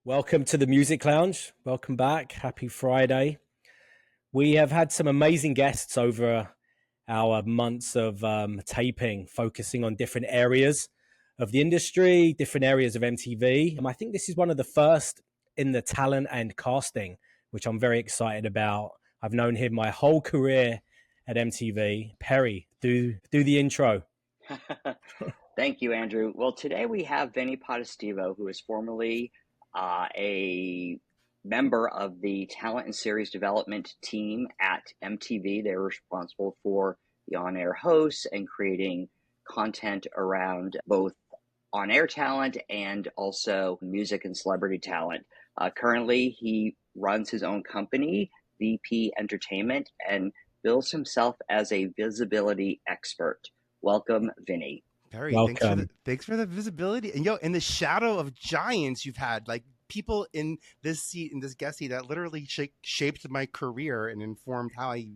Welcome to the Music Lounge. Welcome back. Happy Friday. We have had some amazing guests over our months of taping, focusing on different areas of the industry, different areas of MTV. And I think this is one of the first in the talent and casting, which I'm very excited about. I've known him my whole career at MTV. Perry, do the intro. Thank you, Andrew. Well, today we have Vinnie Potestivo, who is formerly a member of the talent and series development team at MTV. They're responsible for the on-air hosts and creating content around both on-air talent and also music and celebrity talent. Currently, he runs his own company, VP Entertainment, and bills himself as a visibility expert. Welcome, Vinnie. Perry, Welcome. thanks for the visibility. And in the shadow of giants, you've had like people in this seat, in this guest seat, that literally shaped my career and informed how I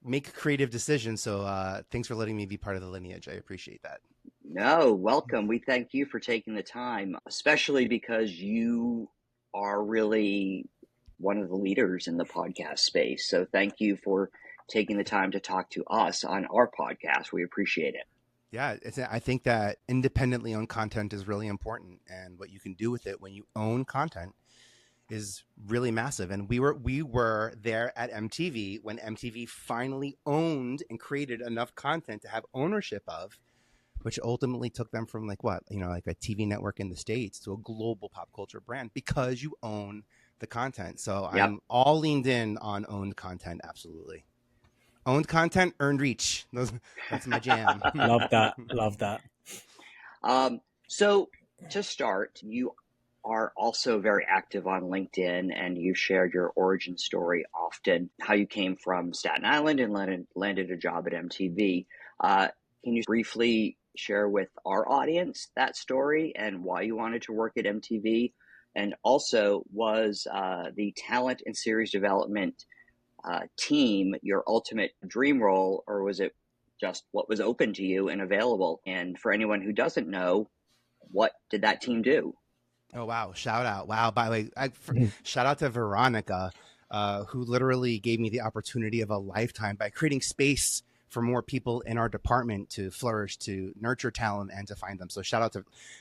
make creative decisions. So thanks for letting me be part of the lineage. I appreciate that. No, welcome. We thank you for taking the time, especially because you are really one of the leaders in the podcast space. So thank you for taking the time to talk to us on our podcast. We appreciate it. Yeah, I think that independently owned content is really important, and what you can do with it when you own content is really massive. And we were there at MTV when MTV finally owned and created enough content to have ownership of, which ultimately took them from like a TV network in the States to a global pop culture brand because you own the content. So Yep. I'm all leaned in on owned content. Absolutely. Owned content, earned reach. That's my jam. Love that. Love that. So to start, you are also very active on LinkedIn, and you shared your origin story often, how you came from Staten Island and landed a job at MTV. Can you briefly share with our audience that story and why you wanted to work at MTV? And also, was the talent and series development team your ultimate dream role, or was it just what was open to you and available? And for anyone who doesn't know, what did that team do? Oh, wow. Shout out. Wow. By the way, shout out to Veronica, who literally gave me the opportunity of a lifetime by creating space for more people in our department to flourish, to nurture talent, and to find them. So shout out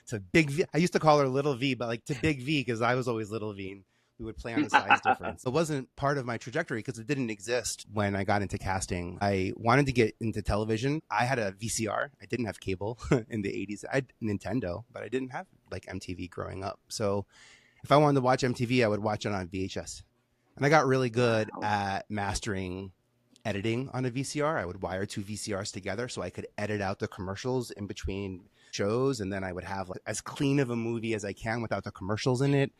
to Big V. I used to call her Little V, but like to Big V because I was always Little V. We would play on the size difference. It wasn't part of my trajectory because it didn't exist when I got into casting. I wanted to get into television. I had a VCR. I didn't have cable in the 80s. I had Nintendo, but I didn't have like MTV growing up. So if I wanted to watch MTV, I would watch it on VHS. And I got really good at mastering editing on a VCR. I would wire two VCRs together so I could edit out the commercials in between shows. And then I would have like as clean of a movie as I can without the commercials in it.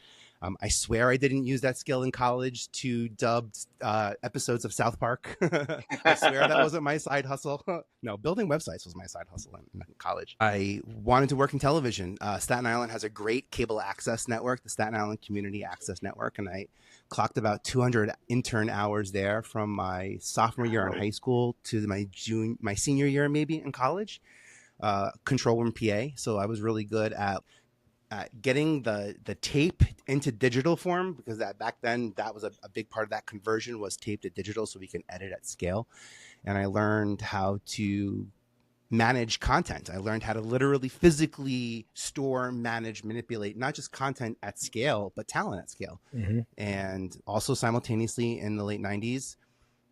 I swear I didn't use that skill in college to dub episodes of South Park. I swear that wasn't my side hustle. No, building websites was my side hustle in college. I wanted to work in television. Staten Island has a great cable access network, the Staten Island Community Access Network, and I clocked about 200 intern hours there from my sophomore year in high school to my senior year maybe in college. Control room PA. So I was really good at getting the tape into digital form, because that back then that was a big part of that conversion was tape to digital so we can edit at scale. And I learned how to manage content. I learned how to literally physically store, manage, manipulate, not just content at scale, but talent at scale. Mm-hmm. And also simultaneously in the late 90s,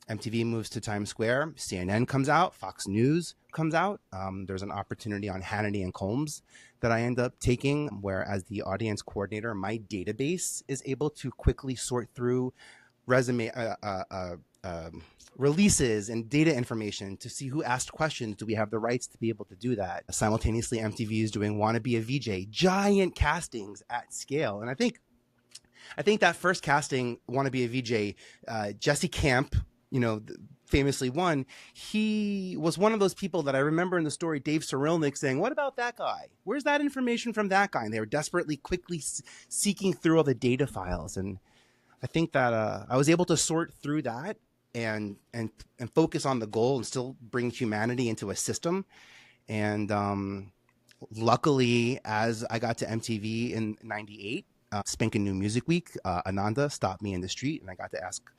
MTV moves to Times Square, CNN comes out, Fox News comes out. There's an opportunity on Hannity and Combs that I end up taking, where as the audience coordinator, my database is able to quickly sort through releases and data information to see who asked questions. Do we have the rights to be able to do that? Simultaneously, MTV is doing Wanna Be a VJ, giant castings at scale. And I think that first casting, Wanna Be a VJ, Jesse Camp, famously won. He was one of those people that I remember in the story, Dave Cyrilnik saying, what about that guy? Where's that information from that guy? And they were desperately, quickly seeking through all the data files. And I think that I was able to sort through that and focus on the goal and still bring humanity into a system. And luckily, as I got to MTV in 98, Spanking New Music Week, Ananda stopped me in the street and I got to ask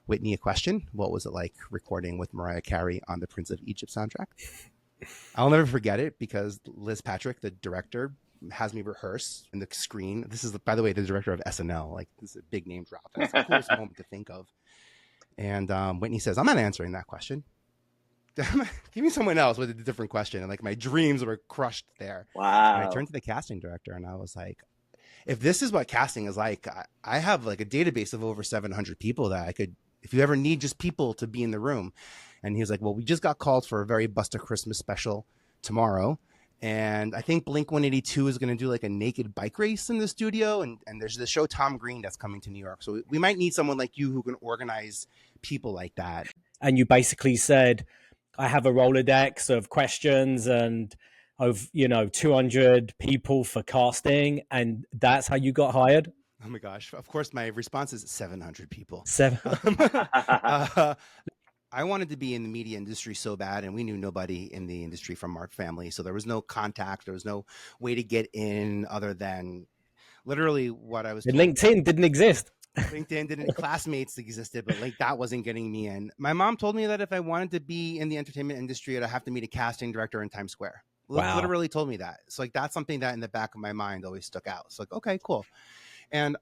Whitney a question. What was it like recording with Mariah Carey on the Prince of Egypt soundtrack? I'll never forget it because Liz Patrick, the director, has me rehearse in the screen. This is, by the way, the director of SNL. Like, this is a big name drop. That's the coolest moment to think of. And Whitney says, I'm not answering that question. Give me someone else with a different question. And like my dreams were crushed there. Wow. And I turned to the casting director and I was like, if this is what casting is like, I have like a database of over 700 people that I could, if you ever need just people to be in the room. And he was like, well, we just got called for a very Busta Christmas special tomorrow. And I think Blink 182 is going to do like a naked bike race in the studio. And there's the show Tom Green that's coming to New York. So we might need someone like you who can organize people like that. And you basically said, I have a Rolodex of questions and of, 200 people for casting. And that's how you got hired? Oh my gosh. Of course, my response is 700 people. I wanted to be in the media industry so bad, and we knew nobody in the industry from our family. So there was no contact. There was no way to get in other than literally what I was told. LinkedIn didn't exist. LinkedIn didn't. Classmates existed, but like that wasn't getting me in. My mom told me that if I wanted to be in the entertainment industry, I'd have to meet a casting director in Times Square. Wow. Literally told me that. So like that's something that in the back of my mind always stuck out. It's like, okay, cool. And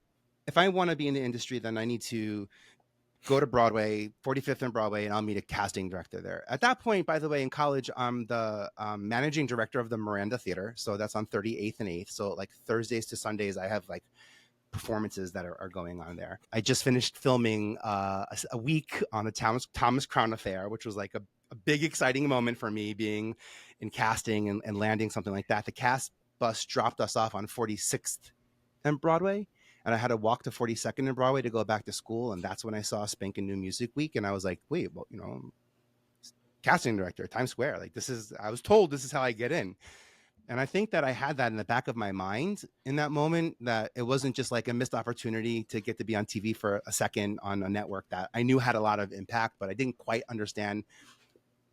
if I want to be in the industry, then I need to go to Broadway, 45th and Broadway, and I'll meet a casting director there. At that point, by the way, in college, I'm the managing director of the Miranda Theater. So that's on 38th and 8th. So like Thursdays to Sundays, I have like performances that are going on there. I just finished filming a week on the Thomas Crown Affair, which was like a big, exciting moment for me being in casting and landing something like that. The cast bus dropped us off on 46th and Broadway. And I had to walk to 42nd and Broadway to go back to school. And that's when I saw Spankin' New Music Week. And I was like, wait, well, casting director, Times Square. Like I was told this is how I get in. And I think that I had that in the back of my mind in that moment, that it wasn't just like a missed opportunity to get to be on TV for a second on a network that I knew had a lot of impact, but I didn't quite understand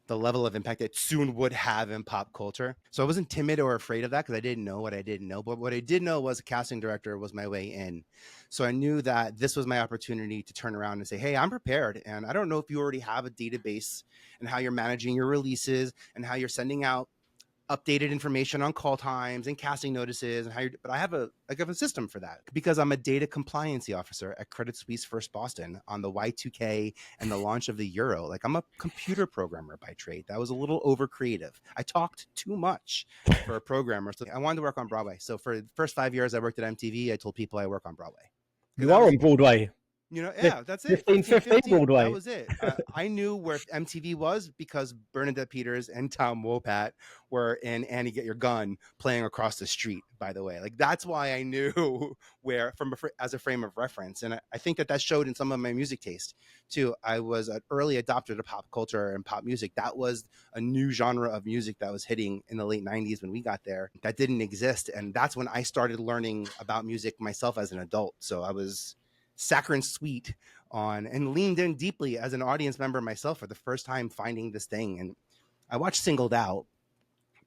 the level of impact it soon would have in pop culture. So I wasn't timid or afraid of that because I didn't know what I didn't know. But what I did know was a casting director was my way in. So I knew that this was my opportunity to turn around and say, hey, I'm prepared. And I don't know if you already have a database and how you're managing your releases and how you're sending out updated information on call times and casting notices and but I have a system for that because I'm a data compliancy officer at Credit Suisse First Boston on the Y2K and the launch of the Euro. Like I'm a computer programmer by trade. That was a little over creative. I talked too much for a programmer. So I wanted to work on Broadway. So for the first 5 years I worked at MTV, I told people I work on Broadway. You are on Broadway. Yeah, that's it. 15 Broadway. That was it. I knew where MTV was because Bernadette Peters and Tom Wopat were in Annie Get Your Gun playing across the street, by the way. Like, that's why I knew where as a frame of reference. And I think that showed in some of my music taste, too. I was an early adopter to pop culture and pop music. That was a new genre of music that was hitting in the late 90s when we got there. That didn't exist. And that's when I started learning about music myself as an adult. So I was saccharine sweet on and leaned in deeply as an audience member myself for the first time finding this thing. And I watched Singled Out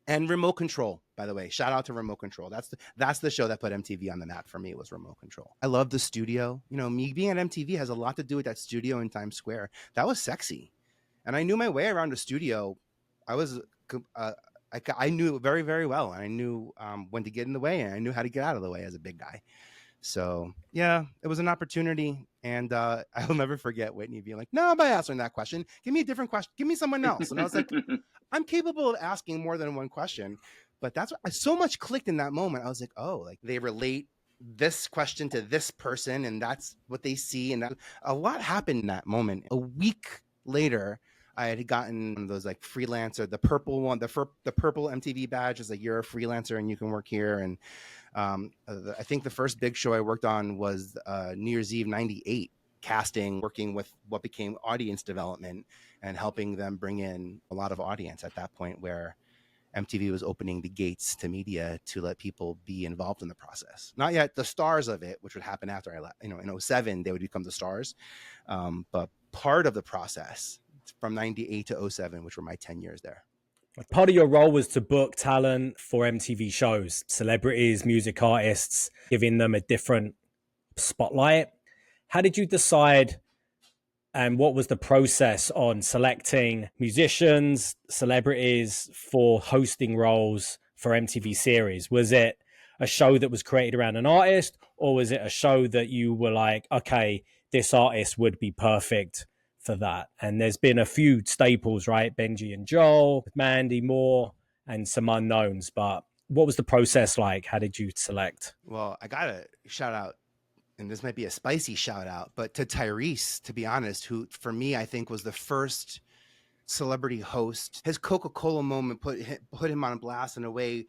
and Remote Control, by the way. Shout out to Remote Control. That's the show that put MTV on the map for me, was Remote Control. I love the studio. Me being at MTV has a lot to do with that studio in Times Square. That was sexy. And I knew my way around the studio. I knew it very, very well. And I knew when to get in the way, and I knew how to get out of the way as a big guy. So, yeah, it was an opportunity. And I'll never forget Whitney being like, no, I'm not answering that question. Give me a different question. Give me someone else. And I was like, I'm capable of asking more than one question. But that's what so much clicked in that moment. I was like, oh, like they relate this question to this person, and that's what they see. And a lot happened in that moment. A week later, I had gotten one of those like freelancer, the purple one, the purple MTV badge is like, you're a freelancer and you can work here. And I think the first big show I worked on was New Year's Eve '98, casting, working with what became audience development and helping them bring in a lot of audience at that point where MTV was opening the gates to media to let people be involved in the process. Not yet the stars of it, which would happen after I left. In 07, they would become the stars. But part of the process from '98 to '07, which were my 10 years there. Part of your role was to book talent for MTV shows, celebrities, music artists, giving them a different spotlight. How did you decide, and what was the process on selecting musicians, celebrities for hosting roles for MTV series? Was it a show that was created around an artist, or was it a show that you were like, okay, this artist would be perfect for that? And there's been a few staples, right? Benji and Joel, Mandy Moore, and some unknowns. But what was the process like? How did you select? Well, I gotta shout out, and this might be a spicy shout out, but to Tyrese, to be honest, who for me I think was the first celebrity host. His Coca-Cola moment put him on blast in a way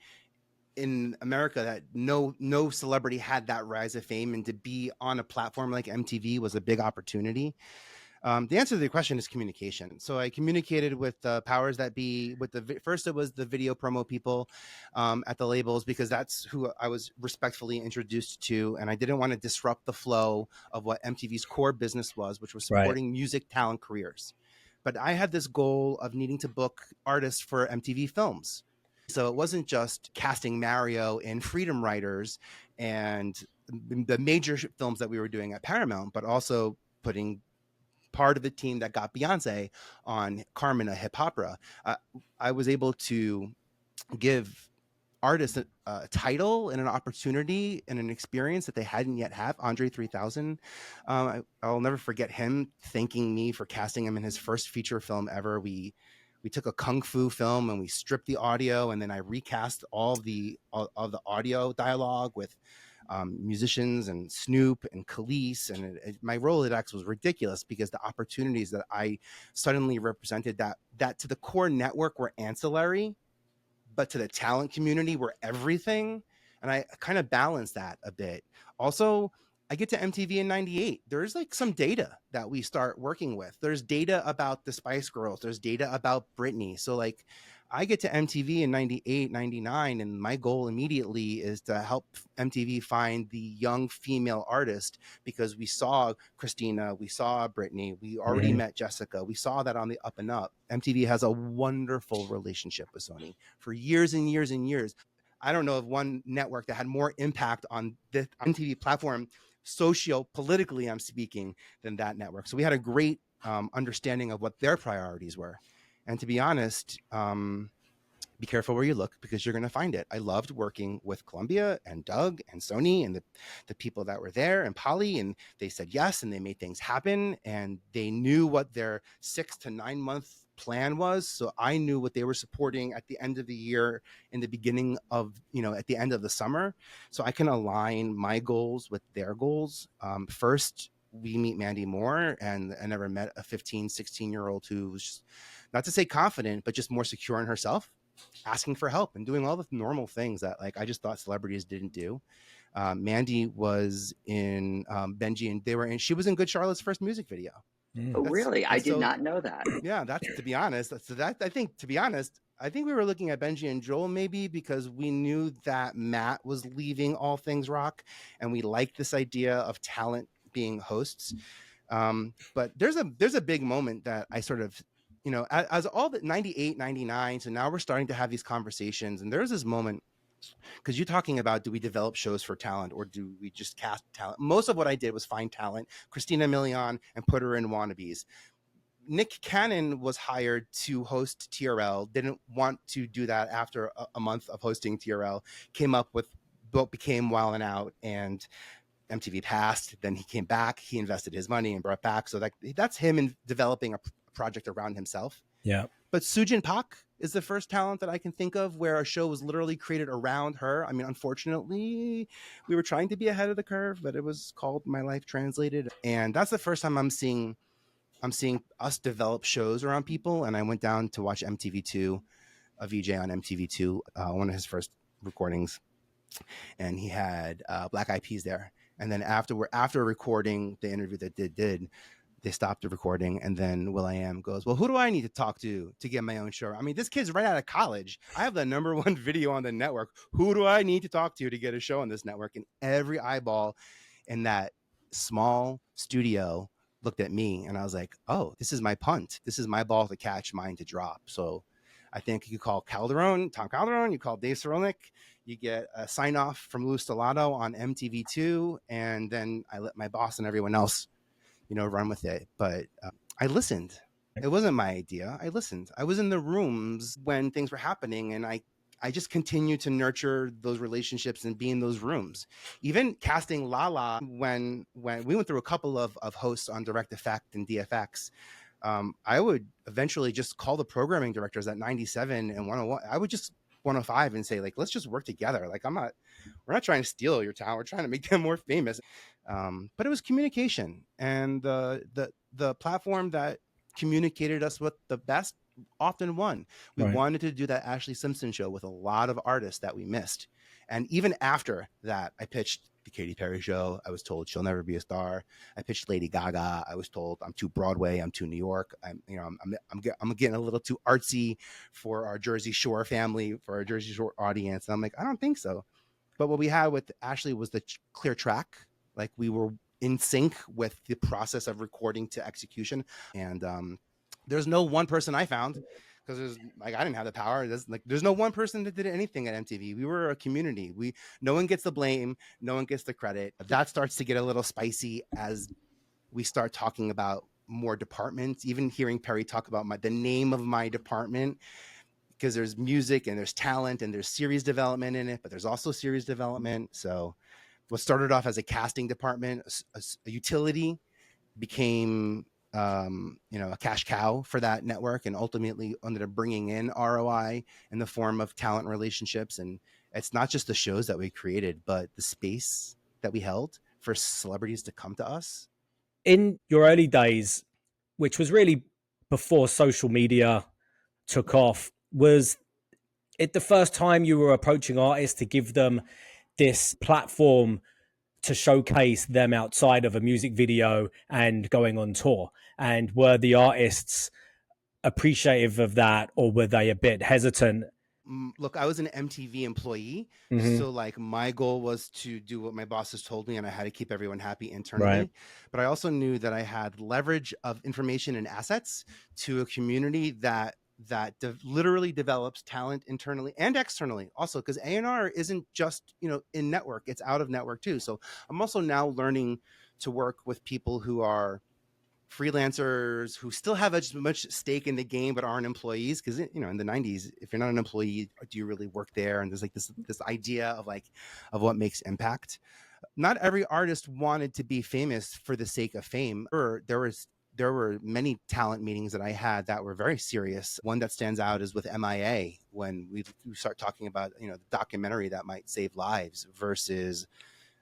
in America that no celebrity had that rise of fame, and to be on a platform like MTV was a big opportunity. The answer to the question is communication. So I communicated with the powers that be. First, it was the video promo people at the labels, because that's who I was respectfully introduced to, and I didn't want to disrupt the flow of what MTV's core business was, which was Right. supporting music talent careers. But I had this goal of needing to book artists for MTV Films. So it wasn't just casting Mario in Freedom Writers and the major films that we were doing at Paramount, but also putting part of the team that got Beyonce on Carmen, a hip opera. I was able to give artists a title and an opportunity and an experience that they hadn't yet have. Andre 3000, I'll never forget him thanking me for casting him in his first feature film ever. We took a kung fu film and we stripped the audio, and then I recast all of the audio dialogue with musicians and Snoop and Khalees, and my Rolodex was ridiculous because the opportunities that I suddenly represented that to the core network were ancillary, but to the talent community were everything. And I kind of balanced that a bit. Also, I get to MTV in 98. There's like some data that we start working with. There's data about the Spice Girls. There's data about Britney. So like I get to MTV in 98, 99, and my goal immediately is to help MTV find the young female artist, because we saw Christina, we saw Britney, we already met Jessica. We saw that on the up and up. MTV has a wonderful relationship with Sony for years and years and years. I don't know of one network that had more impact on the MTV platform, socio-politically I'm speaking, than that network. So we had a great understanding of what their priorities were. And to be honest, be careful where you look, because you're going to find it. I loved working with Columbia and Doug and Sony and the people that were there and Polly, and they said yes, and they made things happen, and they knew what their 6 to 9 month plan was. So I knew what they were supporting at the end of the year, in the beginning of, at the end of the summer. So I can align my goals with their goals. First, we meet Mandy Moore, and I never met a 15, 16-year-old who was just, not to say confident, but just more secure in herself, asking for help and doing all the normal things that like I just thought celebrities didn't do. Mandy was in Benji, and she was in Good Charlotte's first music video. Oh, really? I did not know that. Yeah, that's, to be honest. So that I think, to be honest, I think we were looking at Benji and Joel maybe because we knew that Matt was leaving All Things Rock, and we liked this idea of talent being hosts. But there's a big moment that I sort of, as all the 98, 99. So now we're starting to have these conversations, and there's this moment, because you're talking about, do we develop shows for talent or do we just cast talent? Most of what I did was find talent, Christina Milian, and put her in Wannabes. Nick Cannon was hired to host TRL, didn't want to do that after a month of hosting TRL, came up with what became Wild 'N Out, and MTV passed. Then he came back, he invested his money and brought back. So that's him in developing a project around himself. Yeah. But Sujin Pak is the first talent that I can think of where a show was literally created around her. I mean, unfortunately, we were trying to be ahead of the curve, but it was called My Life Translated. And that's the first time I'm seeing us develop shows around people. And I went down to watch MTV2, a VJ on MTV2, one of his first recordings. And he had Black Eyed Peas there. And then after recording the interview that they stopped the recording, and then will.i.am goes, well, who do I need to talk to get my own show? I mean, this kid's right out of college. I have the #1 video on the network. Who do I need to talk to get a show on this network? And every eyeball in that small studio looked at me, and I was like, oh, this is my punt. This is my ball to catch, mine to drop. So I think you call Tom Calderon, you call Dave Cerulnik, you get a sign off from Lou Stellato on MTV2, and then I let my boss and everyone else, run with it. But I listened. It wasn't my idea. I listened. I was in the rooms when things were happening, and I just continued to nurture those relationships and be in those rooms. Even casting Lala, when we went through a couple of hosts on Direct Effect and DFX, I would eventually just call the programming directors at 97 and 101. I would just 105 and say, like, let's just work together. Like, we're not trying to steal your talent. We're trying to make them more famous. But it was communication, and the platform that communicated us with the best often won. We wanted to do that Ashley Simpson show with a lot of artists that we missed. And even after that, I pitched the Katy Perry show. I was told she'll never be a star. I pitched Lady Gaga. I was told I'm too Broadway. I'm too New York. I'm getting a little too artsy for our Jersey Shore family, for our Jersey Shore audience. And I'm like, I don't think so. But what we had with Ashley was the clear track. Like, we were in sync with the process of recording to execution. And there's no one person I found, because I didn't have the power. There's no one person that did anything at MTV. We were a community. No one gets the blame, no one gets the credit. That starts to get a little spicy as we start talking about more departments. Even hearing Perry talk about the name of my department, because there's music and there's talent and there's series development in it, but there's also series development. So what started off as a casting department, a utility, became a cash cow for that network, and ultimately ended up bringing in ROI in the form of talent relationships. And it's not just the shows that we created, but the space that we held for celebrities to come to us. In your early days, which was really before social media took off, was it the first time you were approaching artists to give them this platform to showcase them outside of a music video and going on tour? And were the artists appreciative of that, or were they a bit hesitant? Look, I was an MTV employee, so like my goal was to do what my bosses told me, and I had to keep everyone happy internally. Right. But I also knew that I had leverage of information and assets to a community that literally develops talent internally and externally also, because A&R isn't just in network, it's out of network too. So I'm also now learning to work with people who are freelancers, who still have as much stake in the game but aren't employees, because in the 90s, if you're not an employee, do you really work there? And there's like this idea of what makes impact. Not every artist wanted to be famous for the sake of fame. There were many talent meetings that I had that were very serious. One that stands out is with MIA, when we start talking about the documentary that might save lives versus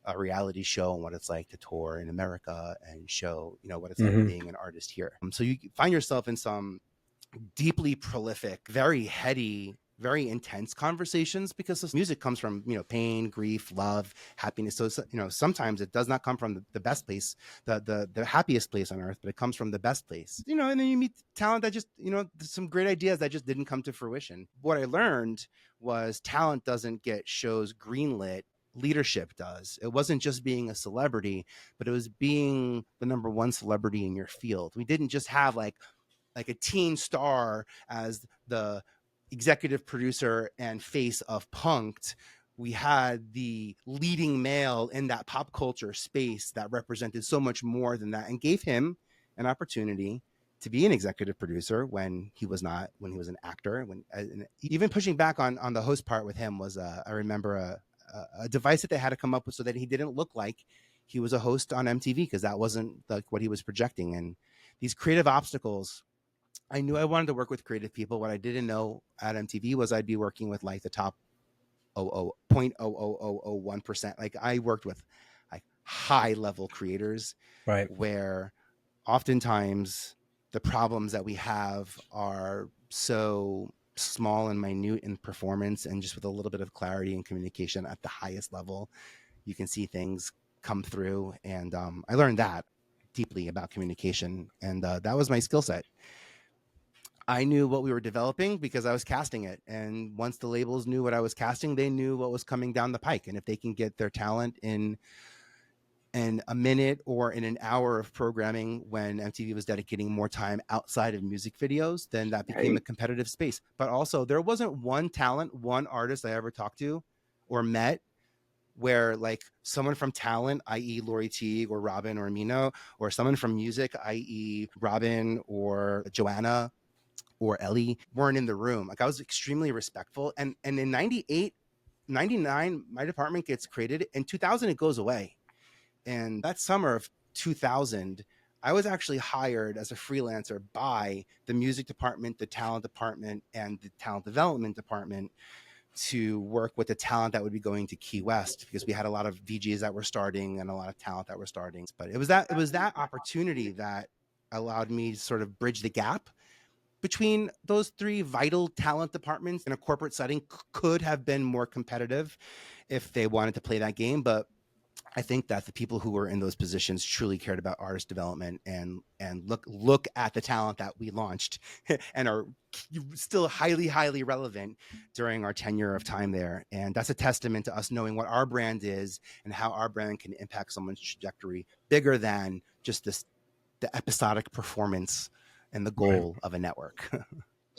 a reality show, and what it's like to tour in America and show what it's like being an artist here. So you find yourself in some deeply prolific, very heady, very intense conversations, because this music comes from pain, grief, love, happiness. So sometimes it does not come from the best place, the happiest place on earth, but it comes from the best place. And then you meet talent that just some great ideas that just didn't come to fruition. What I learned was talent doesn't get shows greenlit, leadership does. It wasn't just being a celebrity, but it was being the number one celebrity in your field. We didn't just have like a teen star as the executive producer and face of Punk'd. We had the leading male in that pop culture space that represented so much more than that, and gave him an opportunity to be an executive producer when he was not, when he was an actor. Even pushing back on the host part with him was, I remember a device that they had to come up with so that he didn't look like he was a host on MTV, because that wasn't like what he was projecting. And these creative obstacles, I knew I wanted to work with creative people. What I didn't know at MTV was I'd be working with like the top 0.00001%. Like, I worked with like high level creators, right, where oftentimes the problems that we have are so small and minute in performance, and just with a little bit of clarity and communication at the highest level, you can see things come through. And I learned that deeply about communication, and that was my skill set. I knew what we were developing because I was casting it. And once the labels knew what I was casting, they knew what was coming down the pike. And if they can get their talent in in a minute or in an hour of programming when MTV was dedicating more time outside of music videos, then that became a competitive space. But also there wasn't one talent, one artist I ever talked to or met where like someone from talent, i.e. Lori Teague or Robin or Amino, or someone from music, i.e. Robin or Joanna or Ellie, weren't in the room. Like I was extremely respectful. And in 98, 99, my department gets created. In 2000, it goes away. And that summer of 2000, I was actually hired as a freelancer by the music department, the talent department, and the talent development department to work with the talent that would be going to Key West, because we had a lot of VGs that were starting and a lot of talent that were starting. But it was that opportunity that allowed me to sort of bridge the gap between those three vital talent departments. In a corporate setting could have been more competitive if they wanted to play that game, but I think that the people who were in those positions truly cared about artist development and look at the talent that we launched and are still highly relevant during our tenure of time there. And that's a testament to us knowing what our brand is and how our brand can impact someone's trajectory bigger than just the episodic performance and the goal of a network.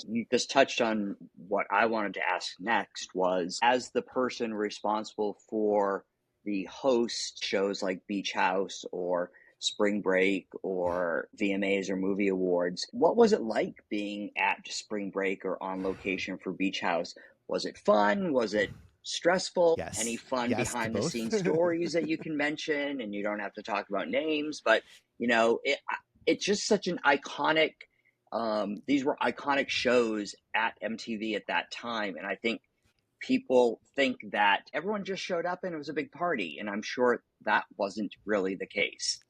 You just touched on what I wanted to ask next was, as the person responsible for the host shows like Beach House or Spring Break or VMAs or Movie Awards, what was it like being at Spring Break or on location for Beach House? Was it fun? Was it stressful? Yes. Any fun Yes behind the scenes stories that you can mention? And you don't have to talk about names, but you know, it's just such an iconic, these were iconic shows at MTV at that time. And I think people think that everyone just showed up and it was a big party. And I'm sure that wasn't really the case.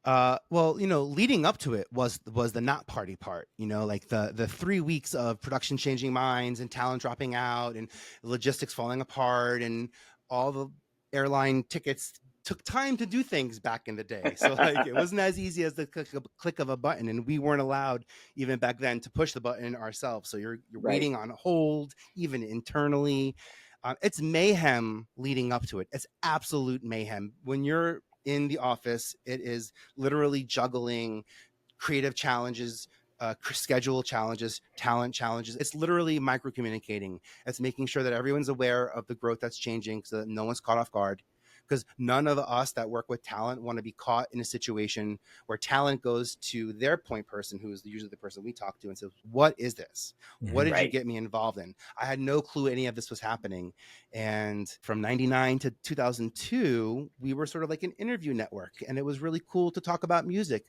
Well, you know, leading up to it was the not party part, you know, like the 3 weeks of production changing minds and talent dropping out and logistics falling apart and all the airline tickets took time to do things back in the day. So like it wasn't as easy as the click of a button, and we weren't allowed even back then to push the button ourselves. So you're Right. waiting on hold, even internally. It's mayhem leading up to it. It's absolute mayhem. When you're in the office, it is literally juggling creative challenges, schedule challenges, talent challenges. It's literally micro communicating. It's making sure that everyone's aware of the growth that's changing so that no one's caught off guard. Because none of us that work with talent want to be caught in a situation where talent goes to their point person, who is usually the person we talk to, and says, what is this? What did you get me involved in? I had no clue any of this was happening. And from 99 to 2002, we were sort of like an interview network, and it was really cool to talk about music.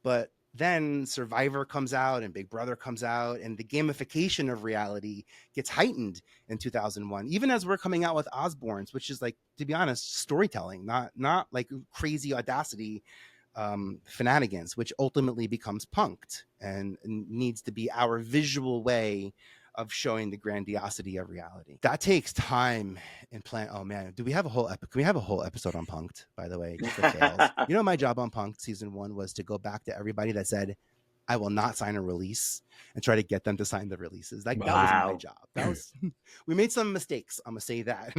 But then Survivor comes out and Big Brother comes out, and the gamification of reality gets heightened in 2001, even as we're coming out with Osbournes, which is like, to be honest, storytelling, not like crazy audacity fananigans, which ultimately becomes Punk'd and needs to be our visual way of showing the grandiosity of reality. That takes time and plan. Oh man, do we have a whole can we have a whole episode on Punk'd, by the way? Just the fails. You know, my job on Punk'd season 1 was to go back to everybody that said, I will not sign a release, and try to get them to sign the releases. Like that was my job. That was we made some mistakes, I'm gonna say that,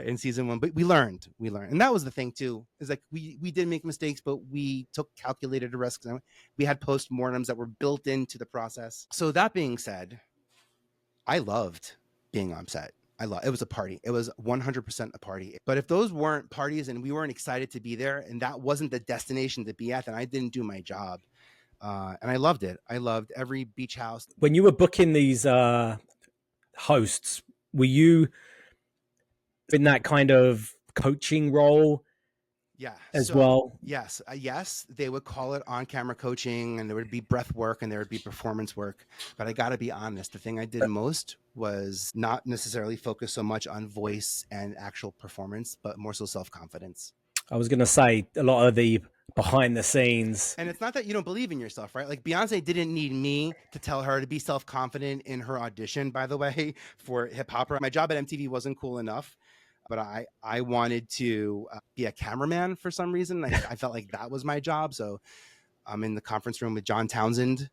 in season 1, but we learned. And that was the thing too, is like we did make mistakes, but we took calculated risks. We had postmortems that were built into the process. So that being said, I loved being on set. It was a party. It was 100% a party. But if those weren't parties and we weren't excited to be there, and that wasn't the destination to be at, then I didn't do my job. And I loved it. I loved every beach house. When you were booking these hosts, were you in that kind of coaching role? Yeah. As well. Yes. Yes. They would call it on-camera coaching, and there would be breath work and there would be performance work. But I got to be honest, the thing I did most was not necessarily focus so much on voice and actual performance, but more so self-confidence. I was going to say a lot of the behind the scenes. And it's not that you don't believe in yourself, right? Like Beyonce didn't need me to tell her to be self-confident in her audition, by the way, for Hip Hopper. My job at MTV wasn't cool enough, but I wanted to be a cameraman for some reason. I felt like that was my job. So I'm in the conference room with John Townsend,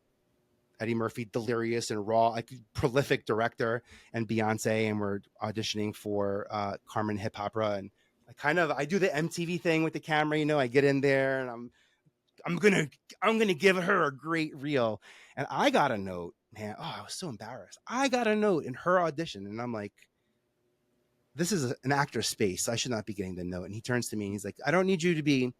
Eddie Murphy, delirious and raw, like prolific director, and Beyonce, and we're auditioning for Carmen Hip Opera. And I do the MTV thing with the camera, I get in there and I'm gonna give her a great reel. And I got a note, man. Oh, I was so embarrassed. I got a note in her audition, and I'm like, this is an actor's space. I should not be getting the note. And he turns to me and he's like, I don't need you to be,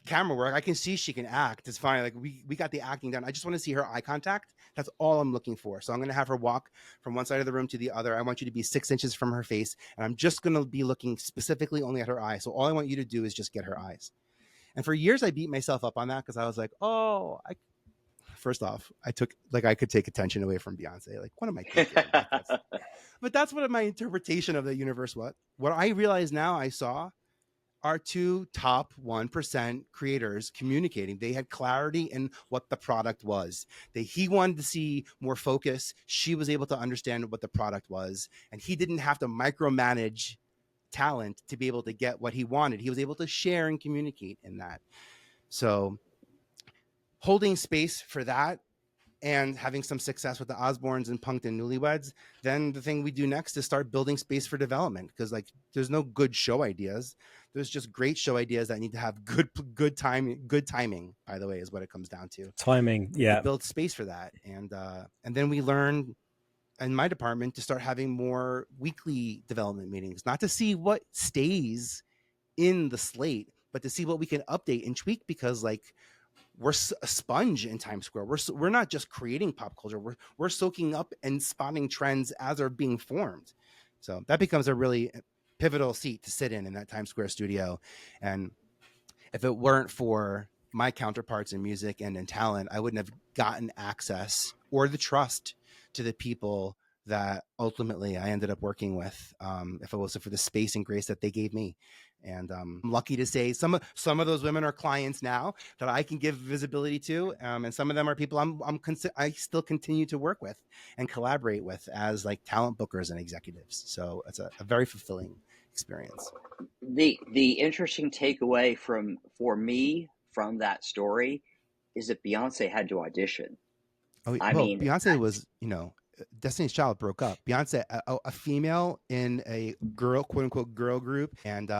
camera work. I can see she can act. It's fine. Like we got the acting done. I just want to see her eye contact. That's all I'm looking for. So I'm going to have her walk from one side of the room to the other. I want you to be 6 inches from her face. And I'm just going to be looking specifically only at her eyes. So all I want you to do is just get her eyes. And for years, I beat myself up on that because I was like, first off, I could take attention away from Beyonce. Like, what am I thinking? But that's what my interpretation of the universe was. What I realize now I saw are two top 1% creators communicating. They had clarity in what the product was. He wanted to see more focus. She was able to understand what the product was. And he didn't have to micromanage talent to be able to get what he wanted. He was able to share and communicate in that. So holding space for that and having some success with the Osbournes and Punk'd and Newlyweds, then the thing we do next is start building space for development, because there's no good show ideas. There's just great show ideas that need to have good timing, by the way, is what it comes down to. Timing, yeah. Build space for that. And then we learn in my department to start having more weekly development meetings, not to see what stays in the slate, but to see what we can update and tweak, because we're a sponge in Times Square. We're not just creating pop culture. We're soaking up and spotting trends as they're being formed. So that becomes a really pivotal seat to sit in that Times Square studio. And if it weren't for my counterparts in music and in talent, I wouldn't have gotten access or the trust to the people that ultimately I ended up working with, if it wasn't for the space and grace that they gave me. And I'm lucky to say some of those women are clients now that I can give visibility to, and some of them are people I still continue to work with and collaborate with as talent bookers and executives. So it's a very fulfilling experience. The interesting takeaway for me from that story is that Beyonce had to audition. I mean, Beyonce was, Destiny's Child broke up. Beyonce, a female in a girl, quote unquote, girl group. And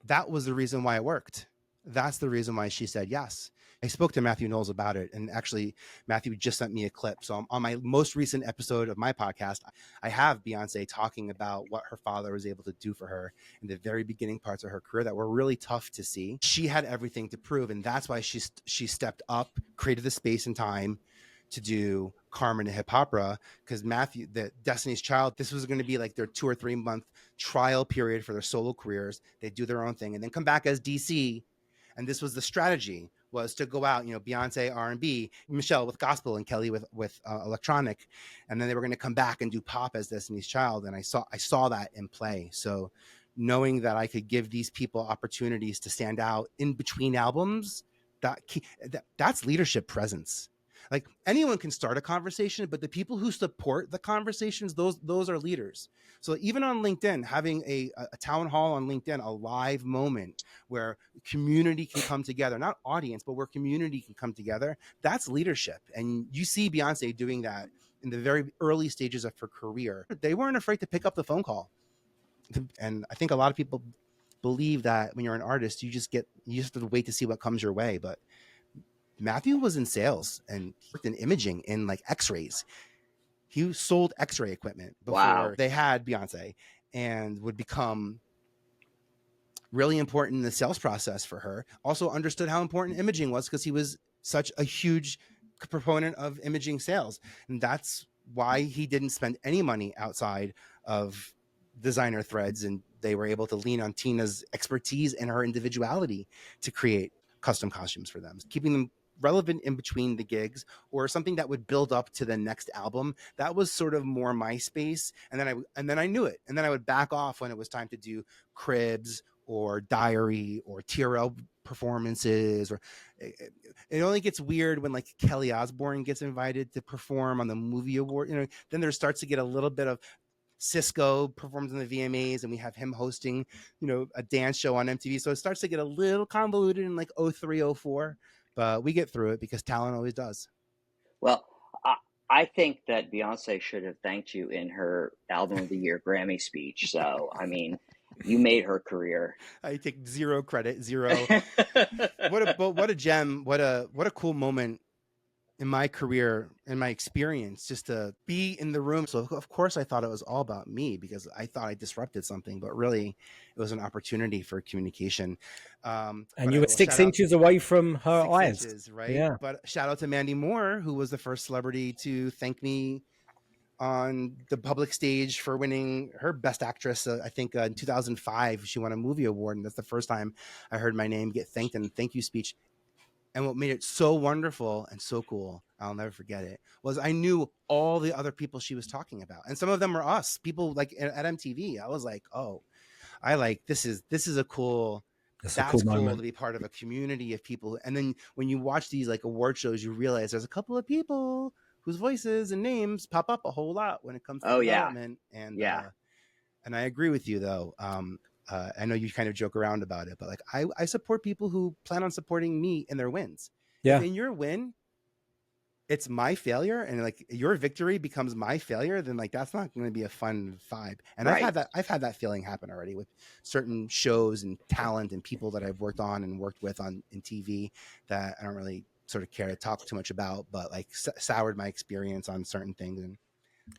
that was the reason why it worked. That's the reason why she said yes. I spoke to Matthew Knowles about it. And actually, Matthew just sent me a clip. So on my most recent episode of my podcast, I have Beyonce talking about what her father was able to do for her in the very beginning parts of her career that were really tough to see. She had everything to prove. And that's why she stepped up, created the space and time to do Carmen and Hip Opera, because Matthew, the Destiny's Child, this was going to be their 2 or 3 month trial period for their solo careers. They do their own thing and then come back as DC. And this was the strategy, was to go out, Beyonce R&B, Michelle with gospel, and Kelly with electronic. And then they were going to come back and do pop as Destiny's Child. And I saw that in play. So knowing that I could give these people opportunities to stand out in between albums, that's leadership presence. Anyone can start a conversation, but the people who support the conversations, those are leaders. So even on LinkedIn, having a town hall on LinkedIn, a live moment where community can come together, not audience, but where community can come together, that's leadership. And you see Beyonce doing that in the very early stages of her career. They weren't afraid to pick up the phone call. And I think a lot of people believe that when you're an artist, you just have to wait to see what comes your way. But Matthew was in sales and worked in imaging in x-rays. He sold x-ray equipment before they had Beyonce, and would become really important in the sales process for her. Also understood how important imaging was because he was such a huge proponent of imaging sales. And that's why he didn't spend any money outside of designer threads. And they were able to lean on Tina's expertise and her individuality to create custom costumes for them, keeping them relevant in between the gigs, or something that would build up to the next album. That was sort of more my space. And then I knew it. And then I would back off when it was time to do Cribs or Diary or TRL performances. Or it only gets weird when Kelly Osbourne gets invited to perform on the movie award. Then there starts to get a little bit of Cisco performs in the VMAs, and we have him hosting, a dance show on MTV. So it starts to get a little convoluted in 03, 04. But we get through it because talent always does. Well, I think that Beyonce should have thanked you in her Album of the Year Grammy speech. So, I mean, You made her career. I take zero credit, zero. What a gem. What a cool moment in my career, in my experience, just to be in the room. So of course I thought it was all about me because I thought I disrupted something, but really it was an opportunity for communication. And but you I were will 6 inches away from her 6 inches, eyes. right? Yeah. But shout out to Mandy Moore, who was the first celebrity to thank me on the public stage for winning her Best Actress. I think in 2005, she won a movie award. And that's the first time I heard my name get thanked in a thank you speech. And what made it so wonderful and so cool, I'll never forget it, was I knew all the other people she was talking about. And some of them were us, people like at MTV. I was like, oh, this is a cool, That's a that's cool cool moment. to be part of a community of people. And then when you watch these like award shows, you realize there's a couple of people whose voices and names pop up a whole lot when it comes to development. And I agree with you though. I know you kind of joke around about it, but like I support people who plan on supporting me in their wins. Yeah. If in your win, it's my failure and like your victory becomes my failure, then like that's not going to be a fun vibe. And Right. I've had that feeling happen already with certain shows and talent and people that I've worked on and worked with in TV that I don't really sort of care to talk too much about, but like soured my experience on certain things. And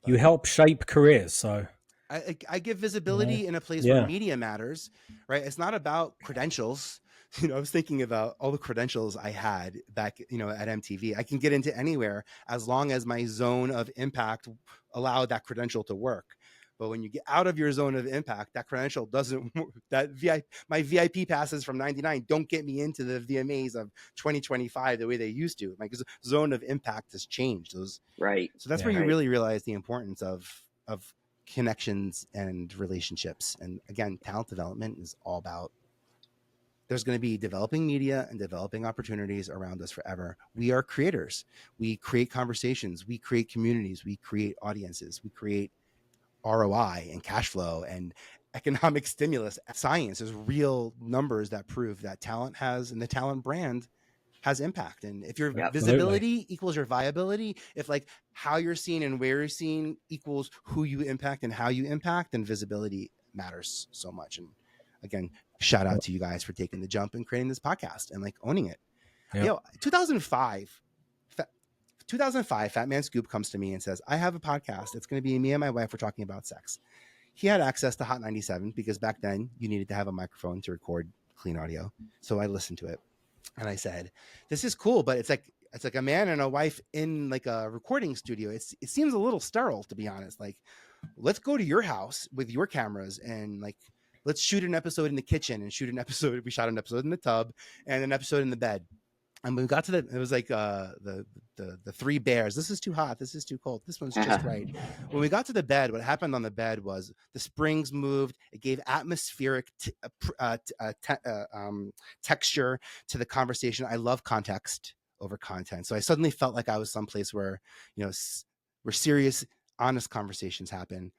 you help shape careers, so I give visibility in a place where media matters, right? It's not about credentials. I was thinking about all the credentials I had back, at MTV. I can get into anywhere as long as my zone of impact allowed that credential to work. But when you get out of your zone of impact, that credential doesn't, my VIP passes from 99 don't get me into the VMAs of 2025 the way they used to. My zone of impact has changed. Right. So that's where you really realize the importance of connections and relationships. And again, talent development is all about, there's going to be developing media and developing opportunities around us forever. We are creators. We create conversations. We create communities. We create audiences. We create ROI and cash flow and economic stimulus. Science, there's real numbers that prove that talent has, and the talent brand has impact. And if your visibility equals your viability, if like how you're seen and where you're seen equals who you impact and how you impact, then visibility matters so much. And again, shout out to you guys for taking the jump and creating this podcast and like owning it. 2005, Fat Man Scoop comes to me and says, I have a podcast. It's going to be me and my wife. We're talking about sex. He had access to Hot 97 because back then you needed to have a microphone to record clean audio. So I listened to it. And I said, this is cool, but it's like a man and a wife in like a recording studio. It seems a little sterile, to be honest. Like, let's go to your house with your cameras and like, let's shoot an episode in the kitchen and we shot an episode in the tub and an episode in the bed. And when we got to it was like the three bears. This is too hot. This is too cold. This one's just right. When we got to the bed, what happened on the bed was the springs moved. It gave atmospheric texture to the conversation. I love context over content. So I suddenly felt like I was someplace where, where serious, honest conversations happen.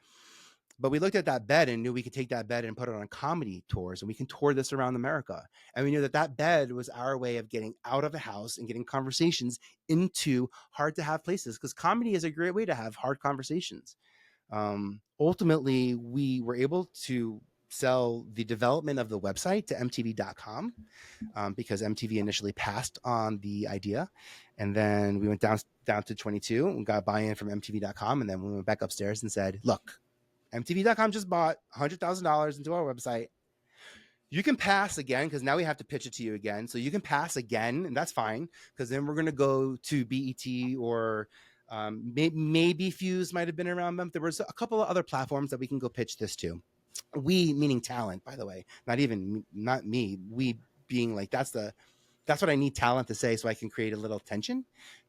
But we looked at that bed and knew we could take that bed and put it on comedy tours, and we can tour this around America. And we knew that bed was our way of getting out of the house and getting conversations into hard to have places, because comedy is a great way to have hard conversations. Ultimately, we were able to sell the development of the website to MTV.com because MTV initially passed on the idea. And then we went down to 22 and got buy-in from MTV.com. And then we went back upstairs and said, look, MTV.com just bought $100,000 into our website. You can pass again, because now we have to pitch it to you again. So you can pass again, and that's fine, because then we're going to go to BET or maybe Fuse might have been around them. There was a couple of other platforms that we can go pitch this to. We, meaning talent, by the way, not me. We being like, that's what I need talent to say so I can create a little tension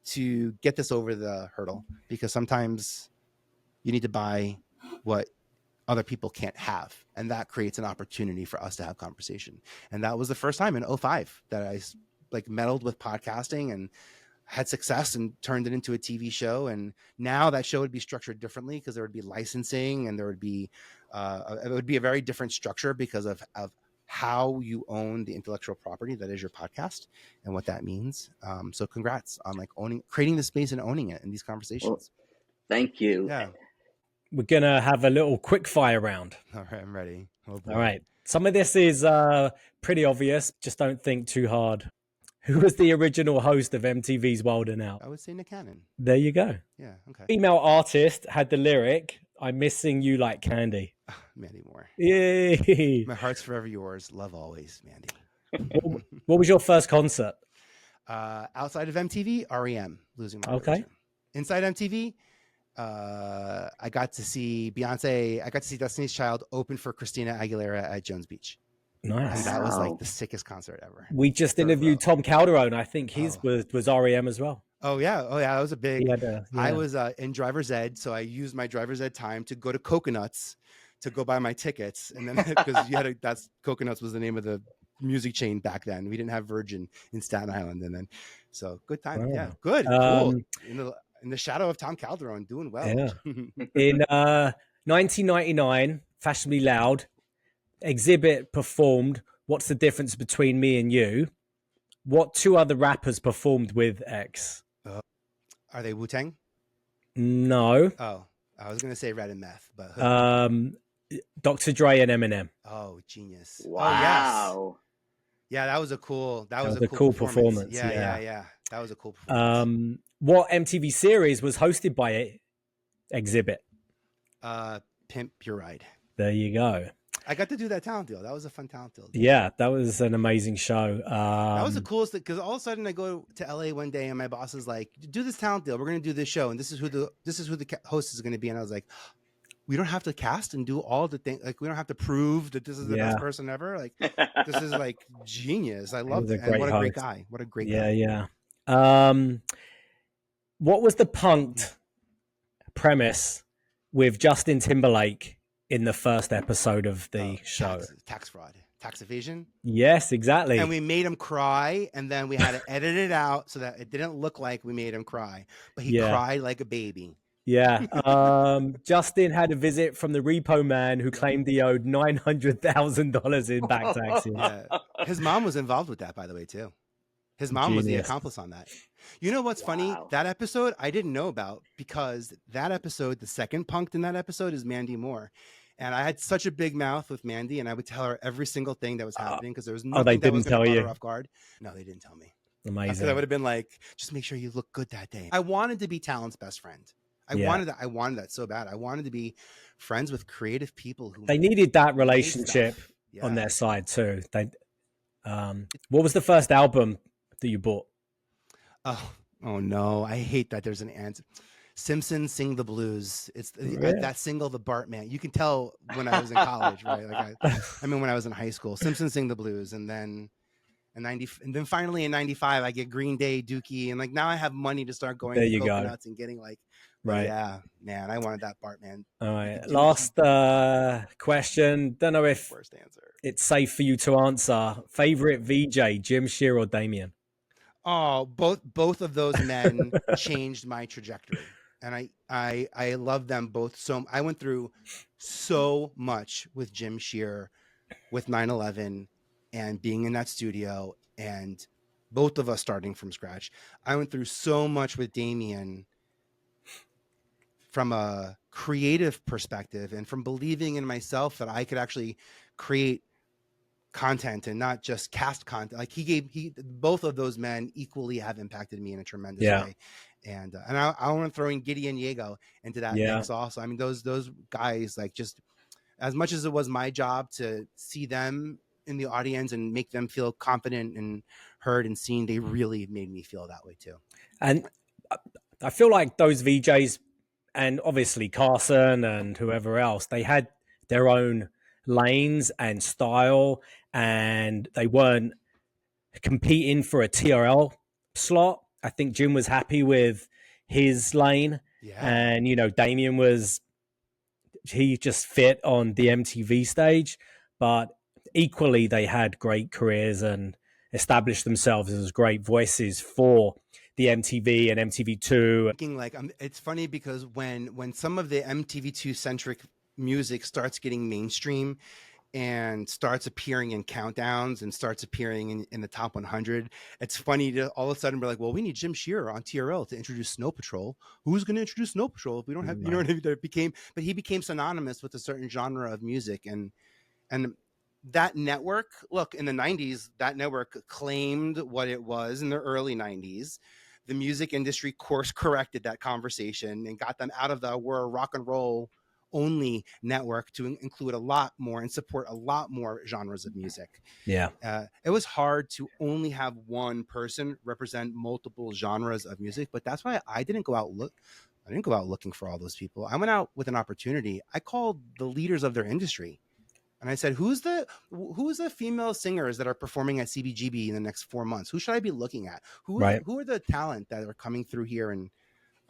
to get this over the hurdle, because sometimes you need to buy what other people can't have. And that creates an opportunity for us to have conversation. And that was the first time in 2005 that I like meddled with podcasting and had success and turned it into a TV show. And now that show would be structured differently, because there would be licensing and there would be, it would be a very different structure because of how you own the intellectual property that is your podcast and what that means. So congrats on like creating the space and owning it in these conversations. Well, thank you. Yeah. we're gonna have a little quick fire round. All right, I'm ready. Oh boy. All right. Some of this is pretty obvious. Just don't think too hard. Who was the original host of MTV's Wild 'N Out? I would say Nick Cannon. There you go. Yeah. Okay. Female artist had the lyric, "I'm missing you like candy." Mandy Moore. Yay. My heart's forever yours. Love always, Mandy. What was your first concert? Outside of MTV, REM, Losing My Okay. Religion. Inside MTV, I got to see Beyonce. I got to see Destiny's Child open for Christina Aguilera at Jones Beach. Nice. And that was like the sickest concert ever. We just interviewed Tom Calderone. I think his was REM as well. Oh yeah, that was a big. Yeah. I was in driver's ed, so I used my driver's ed time to go to Coconuts to go buy my tickets, and then because that's Coconuts was the name of the music chain back then. We didn't have Virgin in Staten Island, and then so good time. Wow. Yeah, good, cool. In the shadow of Tom Calderone, doing well. Yeah. In 1999, Fashionably Loud, Exhibit performed "What's the Difference Between Me and You." What two other rappers performed with X? Are they Wu-Tang? No. Oh, I was gonna say Red and Meth, but Dr. Dre and Eminem. oh, genius! Wow. Oh, yes. Yeah, that was a cool. That was a cool performance. Yeah. That was a cool performance. What MTV series was hosted by Exhibit? Pimp Your Ride. There you go. I got to do that talent deal. That was a fun talent deal. Yeah, that was an amazing show. That was the coolest thing, because all of a sudden I go to LA one day and my boss is like, "Do this talent deal. We're going to do this show, and this is who the host is going to be." And I was like, "We don't have to cast and do all the things. Like, we don't have to prove that this is the best person ever. Like, this is like genius. I love it. And what a great guy. What a great guy." Yeah. What was the Punk'd premise with Justin Timberlake in the first episode of the show? Tax fraud, tax evasion. Yes, exactly. And we made him cry, and then we had to edit it out so that it didn't look like we made him cry, but he cried like a baby. Yeah. Justin had a visit from the repo man who claimed he owed $900,000 in back taxes. Yeah. His mom was involved with that, by the way, too. His mom was the accomplice on that. You know what's funny? That episode I didn't know about, because that episode, the second Punk'd in that episode, is Mandy Moore. And I had such a big mouth with Mandy, and I would tell her every single thing that was happening, because there was nothing that was going to put her off guard. No, they didn't tell me. Amazing. I would have been like, just make sure you look good that day. I wanted to be Talent's best friend. I wanted that so bad. I wanted to be friends with creative people who they needed that relationship on their side too. They, what was the first album that you bought? Oh no, I hate that. There's an answer. Simpsons Sing the Blues. It's that single, the Bartman. You can tell when I was in college, right? Like I mean, when I was in high school, Simpsons Sing the Blues, and then finally in '95, I get Green Day, Dookie, and like now I have money to start going to Coconuts and getting like. Right. Yeah, man, I wanted that part, man. All right. Last question. Don't know if worst answer. It's safe for you to answer. Favorite VJ, Jim Shear or Damien? Oh, both of those men changed my trajectory. And I love them both. So I went through so much with Jim Shear, with 9/11 and being in that studio, and both of us starting from scratch. I went through so much with Damien from a creative perspective, and from believing in myself that I could actually create content and not just cast content. Like both of those men equally have impacted me in a tremendous way. And I want to throw in Gideon Diego into that mix also. I mean, those guys, like, just as much as it was my job to see them in the audience and make them feel confident and heard and seen, they really made me feel that way too. And I feel like those VJs, and obviously Carson and whoever else, they had their own lanes and style, and they weren't competing for a TRL slot. I think Jim was happy with his lane, and Damien he just fit on the MTV stage, but equally they had great careers and established themselves as great voices for the MTV and MTV2. Like, it's funny because when some of the MTV2 centric music starts getting mainstream, and starts appearing in countdowns and starts appearing in the top 100. It's funny to all of a sudden be like, well, we need Jim Shearer on TRL to introduce Snow Patrol. Who's going to introduce Snow Patrol if we don't have, you know what I mean? But he became synonymous with a certain genre of music. And that network, look, in the 90s, that network claimed what it was in the early 90s. The music industry course corrected that conversation and got them out of the we're a rock and roll only network to include a lot more and support a lot more genres of music. Yeah. It was hard to only have one person represent multiple genres of music, but that's why I didn't go out looking for all those people. I went out with an opportunity. I called the leaders of their industry. And I said, who's the female singers that are performing at CBGB in the next 4 months? Who should I be looking at? Who are the talent that are coming through here and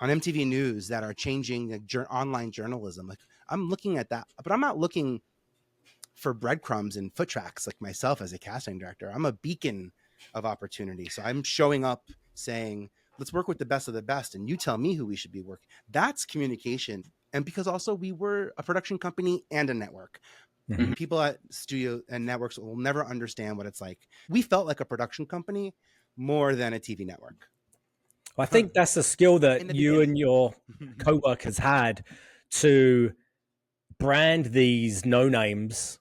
on MTV News that are changing online journalism? Like, I'm looking at that, but I'm not looking for breadcrumbs and foot tracks like myself as a casting director. I'm a beacon of opportunity. So I'm showing up saying, let's work with the best of the best. And you tell me who we should be working. That's communication. And because also we were a production company and a network. Mm-hmm. People at studio and networks will never understand what it's like. We felt like a production company more than a TV network. I think that's a skill that you and your co-workers had, to brand these no-names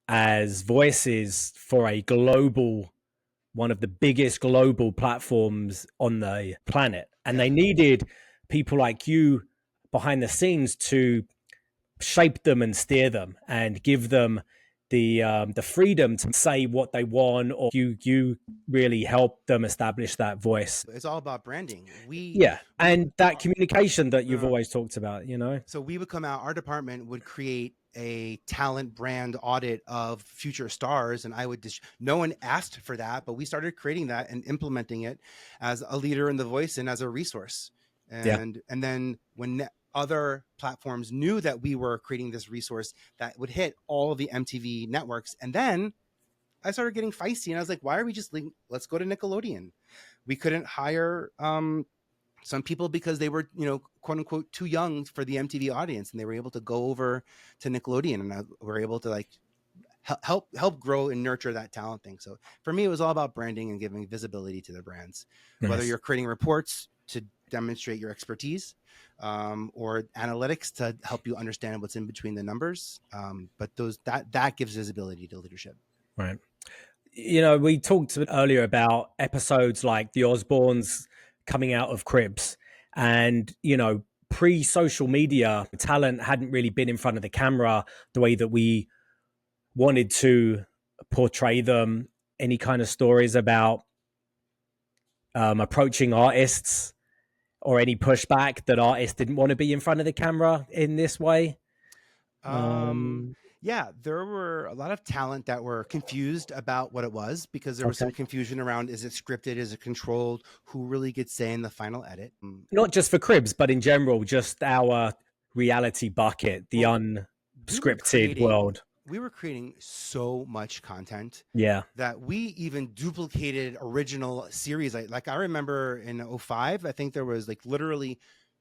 as voices for a global, one of the biggest global platforms on the planet. And they needed people like you behind the scenes to shape them and steer them and give them the freedom to say what they want, or you really help them establish that voice. It's all about branding. And that communication that you've always talked about, you know. So we would come out, our department would create a talent brand audit of future stars, and I would no one asked for that, but we started creating that and implementing it as a leader in the voice and as a resource. And then when other platforms knew that we were creating this resource that would hit all of the MTV networks. And then I started getting feisty and I was like, why are we just let's go to Nickelodeon. We couldn't hire some people because they were, quote unquote, too young for the MTV audience, and they were able to go over to Nickelodeon, and we're able to like help grow and nurture that talent thing. So for me, it was all about branding and giving visibility to the brands, whether you're creating reports to demonstrate your expertise, or analytics to help you understand what's in between the numbers. But that gives visibility to leadership. Right. We talked earlier about episodes like the Osbournes coming out of cribs, and, pre-social media, talent hadn't really been in front of the camera the way that we wanted to portray them. Any kind of stories about approaching artists, or any pushback that artists didn't want to be in front of the camera in this way? Yeah, there were a lot of talent that were confused about what it was, because there was some confusion around, is it scripted, is it controlled, who really gets say in the final edit? Not just for cribs, but in general, just our reality bucket, the unscripted world. We were creating so much content that we even duplicated original series. Like I remember in 2005, I think there was like literally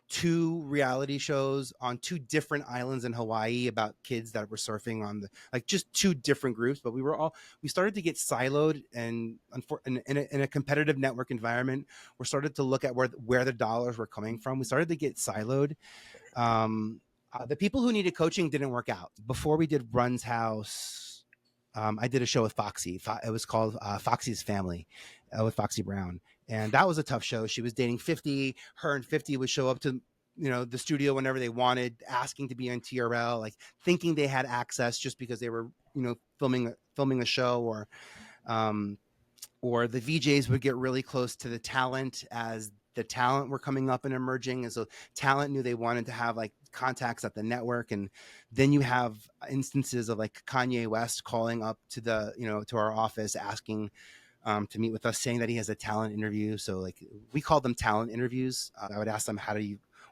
2 reality shows on 2 different islands in Hawaii about kids that were surfing on just 2 different groups. But we started to get siloed, and in a competitive network environment, we started to look at where the dollars were coming from. We started to get siloed. The people who needed coaching didn't work out. Before we did Run's House, I did a show with Foxy. It was called Foxy's Family, with Foxy Brown. And that was a tough show. She was dating 50. Her and 50 would show up to, the studio whenever they wanted, asking to be on TRL, like thinking they had access just because they were, filming a show, or the VJs would get really close to the talent as the talent were coming up and emerging. And so talent knew they wanted to have like contacts at the network. And then you have instances of like Kanye West calling up to to our office, asking to meet with us, saying that he has a talent interview. So like we called them talent interviews. I would ask them,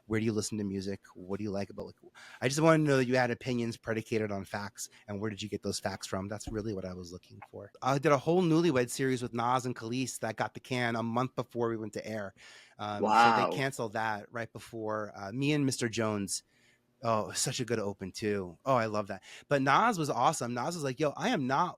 where do you listen to music? What do you like about I just wanted to know that you had opinions predicated on facts, and where did you get those facts from? That's really what I was looking for. I did a whole Newlywed series with Nas and Khalees that got the can a month before we went to air. Wow. So they canceled that right before me and Mr. Jones Oh, such a good open too. Oh, I love that. But Nas was awesome. Nas was like, yo, I am not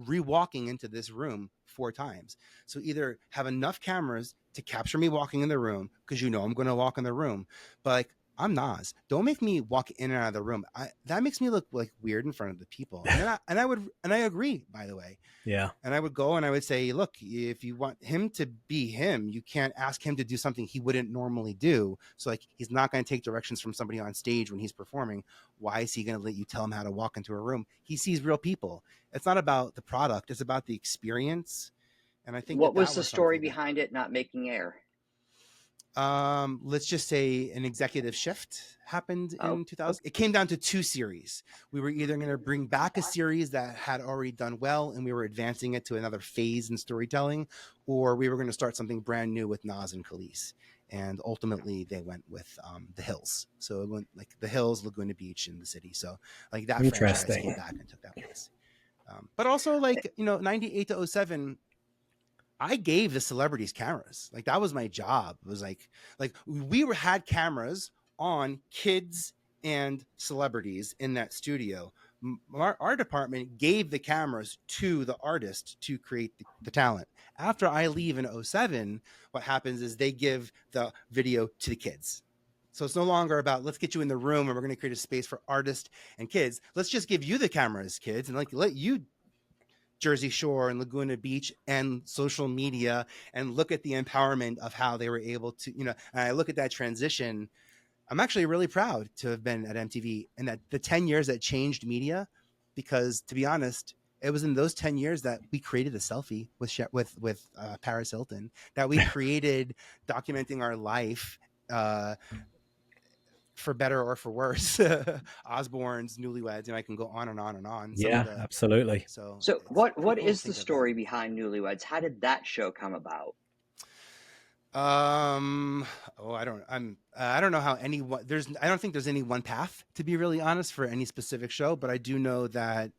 rewalking into this room 4 times. So either have enough cameras to capture me walking in the room, because you know I'm going to walk in the room, but like I'm Nas. Don't make me walk in and out of the room. That makes me look like weird in front of the people. And I agree, by the way. Yeah. And I would go and I would say, look, if you want him to be him, you can't ask him to do something he wouldn't normally do. So like, he's not going to take directions from somebody on stage when he's performing. Why is he going to let you tell him how to walk into a room? He sees real people. It's not about the product. It's about the experience. And I think What was that the was story something that, behind it not making air? let's just say an executive shift happened Oh, in 2000. It came down to 2 series. We were either going to bring back a series that had already done well and we were advancing it to another phase in storytelling, or we were going to start something brand new with Nas and Khalees. And ultimately they went with The Hills. So it went like The Hills, Laguna Beach in the city. So like that franchise came Interesting. back and took that place. But also like, 98 to 07, I gave the celebrities cameras. Like that was my job. It was like had cameras on kids and celebrities in that studio. Our department gave the cameras to the artist to create the talent. After I leave in 07, what happens is they give the video to the kids. So it's no longer about let's get you in the room and we're going to create a space for artists and kids. Let's just give you the cameras, kids, and like let you Jersey Shore and Laguna Beach and social media and look at the empowerment of how they were able to, and I look at that transition. I'm actually really proud to have been at MTV and that the 10 years that changed media, because to be honest, it was in those 10 years that we created a selfie with Paris Hilton, that we created documenting our life, for better or for worse, Osbournes, Newlyweds, and I can go on and on and on. Yeah, absolutely. So what people is the think of that. story behind Newlyweds? How did that show come about? I don't know how anyone, I don't think there's any one path, to be really honest, for any specific show, but I do know that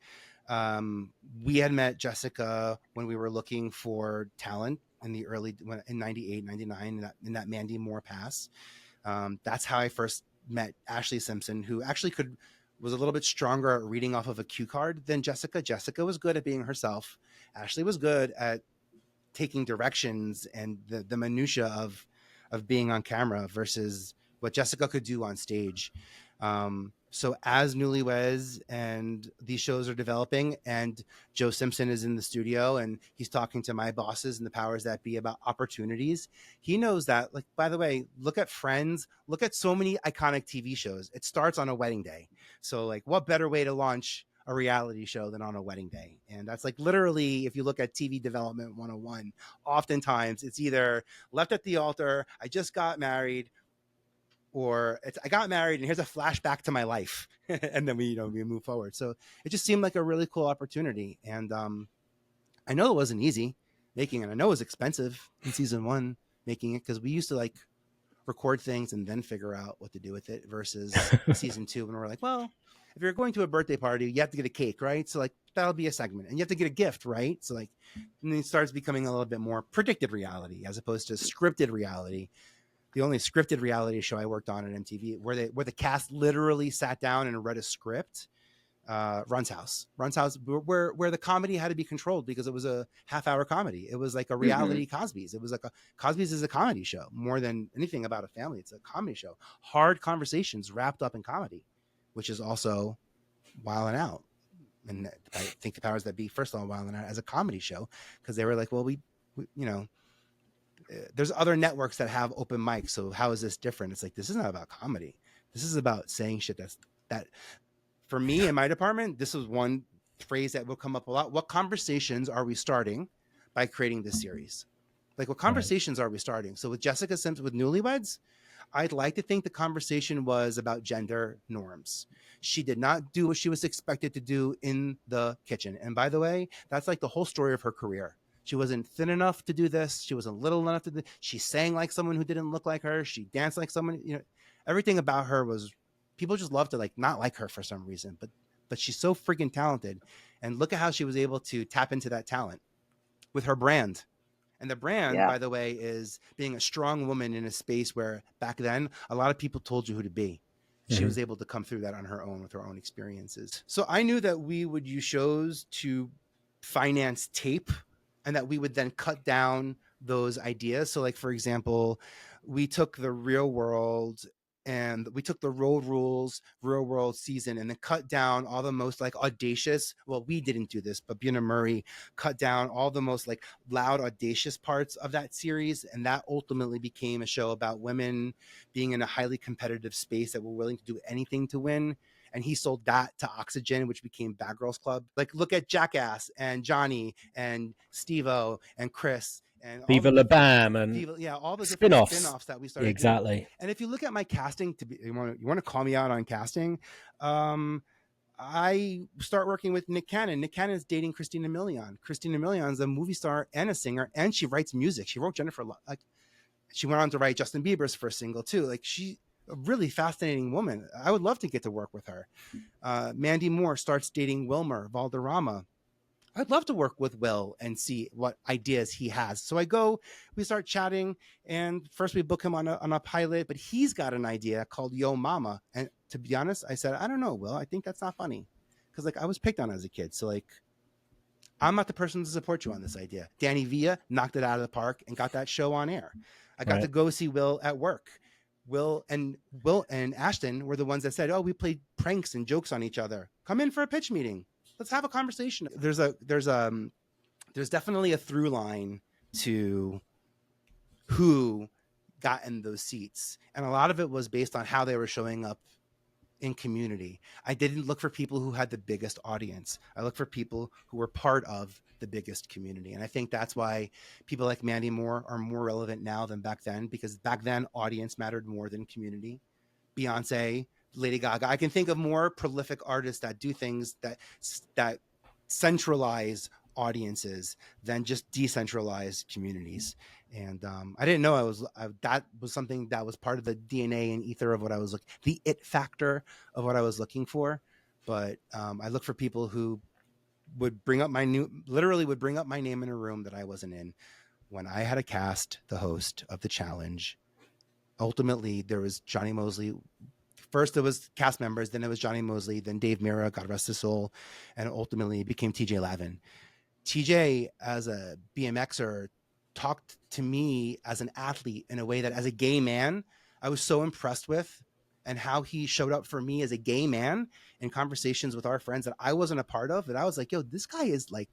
we had met Jessica when we were looking for talent in the in 98, 99, in that Mandy Moore pass. That's how I first met Ashley Simpson, who actually was a little bit stronger at reading off of a cue card than Jessica. Jessica was good at being herself. Ashley was good at taking directions and the minutia of being on camera versus what Jessica could do on stage. So as Newlyweds and these shows are developing and Joe Simpson is in the studio and he's talking to my bosses and the powers that be about opportunities, he knows that, like, by the way, look at Friends, look at so many iconic TV shows. It starts on a wedding day. So like, what better way to launch a reality show than on a wedding day? And that's like literally, if you look at TV development 101, oftentimes it's either left at the altar, I just got married, or it's I got married and here's a flashback to my life. And then we move forward. So it just seemed like a really cool opportunity. And I know it wasn't easy making it. I know it was expensive in season 1 making it, because we used to like record things and then figure out what to do with it, versus season 2 when we're like, well, if you're going to a birthday party, you have to get a cake, right? So like that'll be a segment, and you have to get a gift, right? So like, and then it starts becoming a little bit more predicted reality as opposed to scripted reality. The only scripted reality show I worked on at MTV where the cast literally sat down and read a script, Run's House, where the comedy had to be controlled because it was a half-hour comedy. It was like a reality Cosby's. It was like Cosby's is a comedy show more than anything about a family. It's a comedy show. Hard conversations wrapped up in comedy, which is also Wild 'N Out. And I think the powers that be first on Wild 'N Out as a comedy show, because they were like, well, we there's other networks that have open mics. So how is this different? It's like, this is not about comedy. This is about saying shit that for me in my department, this was one phrase that will come up a lot. What conversations are we starting by creating this series? Like, what conversations are we starting? So with Jessica Simpson, with Newlyweds, I'd like to think the conversation was about gender norms. She did not do what she was expected to do in the kitchen. And by the way, that's like the whole story of her career. She wasn't thin enough to do this. She wasn't little enough to do. She sang like someone who didn't look like her. She danced like someone, everything about her was, people just loved to like not like her for some reason, but she's so freaking talented. And look at how she was able to tap into that talent with her brand. And the brand, by the way, is being a strong woman in a space where back then a lot of people told you who to be. she was able to come through that on her own with her own experiences. So I knew that we would use shows to finance tape, and that we would then cut down those ideas. So like, for example, we took the Real World and we took the Road Rules Real World season and then cut down all the most like audacious, well, we didn't do this, but Buna Murray cut down all the most like loud, audacious parts of that series. And that ultimately became a show about women being in a highly competitive space that were willing to do anything to win. And he sold that to Oxygen, which became Bad Girls Club. Like, look at Jackass and Johnny and Steve-O and Chris and Viva La Bam and Viva, all the different spin-offs. spin-offs that we started Exactly. doing. And if you look at my casting, you want to call me out on casting, I start working with Nick Cannon. Nick Cannon is dating Christina Milian. Christina Milian is a movie star and a singer, and she writes music. She wrote Jennifer. Like, she went on to write Justin Bieber's first single too. Like, she a really fascinating woman. I would love to get to work with her. Mandy Moore starts dating Wilmer Valderrama. I'd love to work with Will and see what ideas he has. So we start chatting, and first we book him on a pilot, but he's got an idea called Yo Mama. And to be honest, I said, I don't know, Will, I think that's not funny. Cause like I was picked on as a kid. So like, I'm not the person to support you on this idea. Danny Villa knocked it out of the park and got that show on air. I got to go see Will at work. Will and Ashton were the ones that said, oh, we played pranks and jokes on each other. Come in for a pitch meeting. Let's have a conversation. There's definitely a through line to who got in those seats. And a lot of it was based on how they were showing up in Community. I didn't look for people who had the biggest audience. I looked for people who were part of the biggest community. And I think that's why people like Mandy Moore are more relevant now than back then, because back then audience mattered more than community. Beyonce, Lady Gaga. I can think of more prolific artists that do things that centralize audiences than just decentralized communities. And I didn't know that was something that was part of the DNA and ether of what I was looking, the it factor of what I was looking for. But I look for people who would bring up literally would bring up my name in a room that I wasn't in. When I had to cast the host of the challenge, ultimately there was Johnny Mosley. First it was cast members, then it was Johnny Mosley, then Dave Mirra, God rest his soul, and ultimately it became TJ Lavin. TJ, as a BMXer, talked to me as an athlete in a way that as a gay man, I was so impressed with, and how he showed up for me as a gay man in conversations with our friends that I wasn't a part of. And I was like, yo, this guy is like,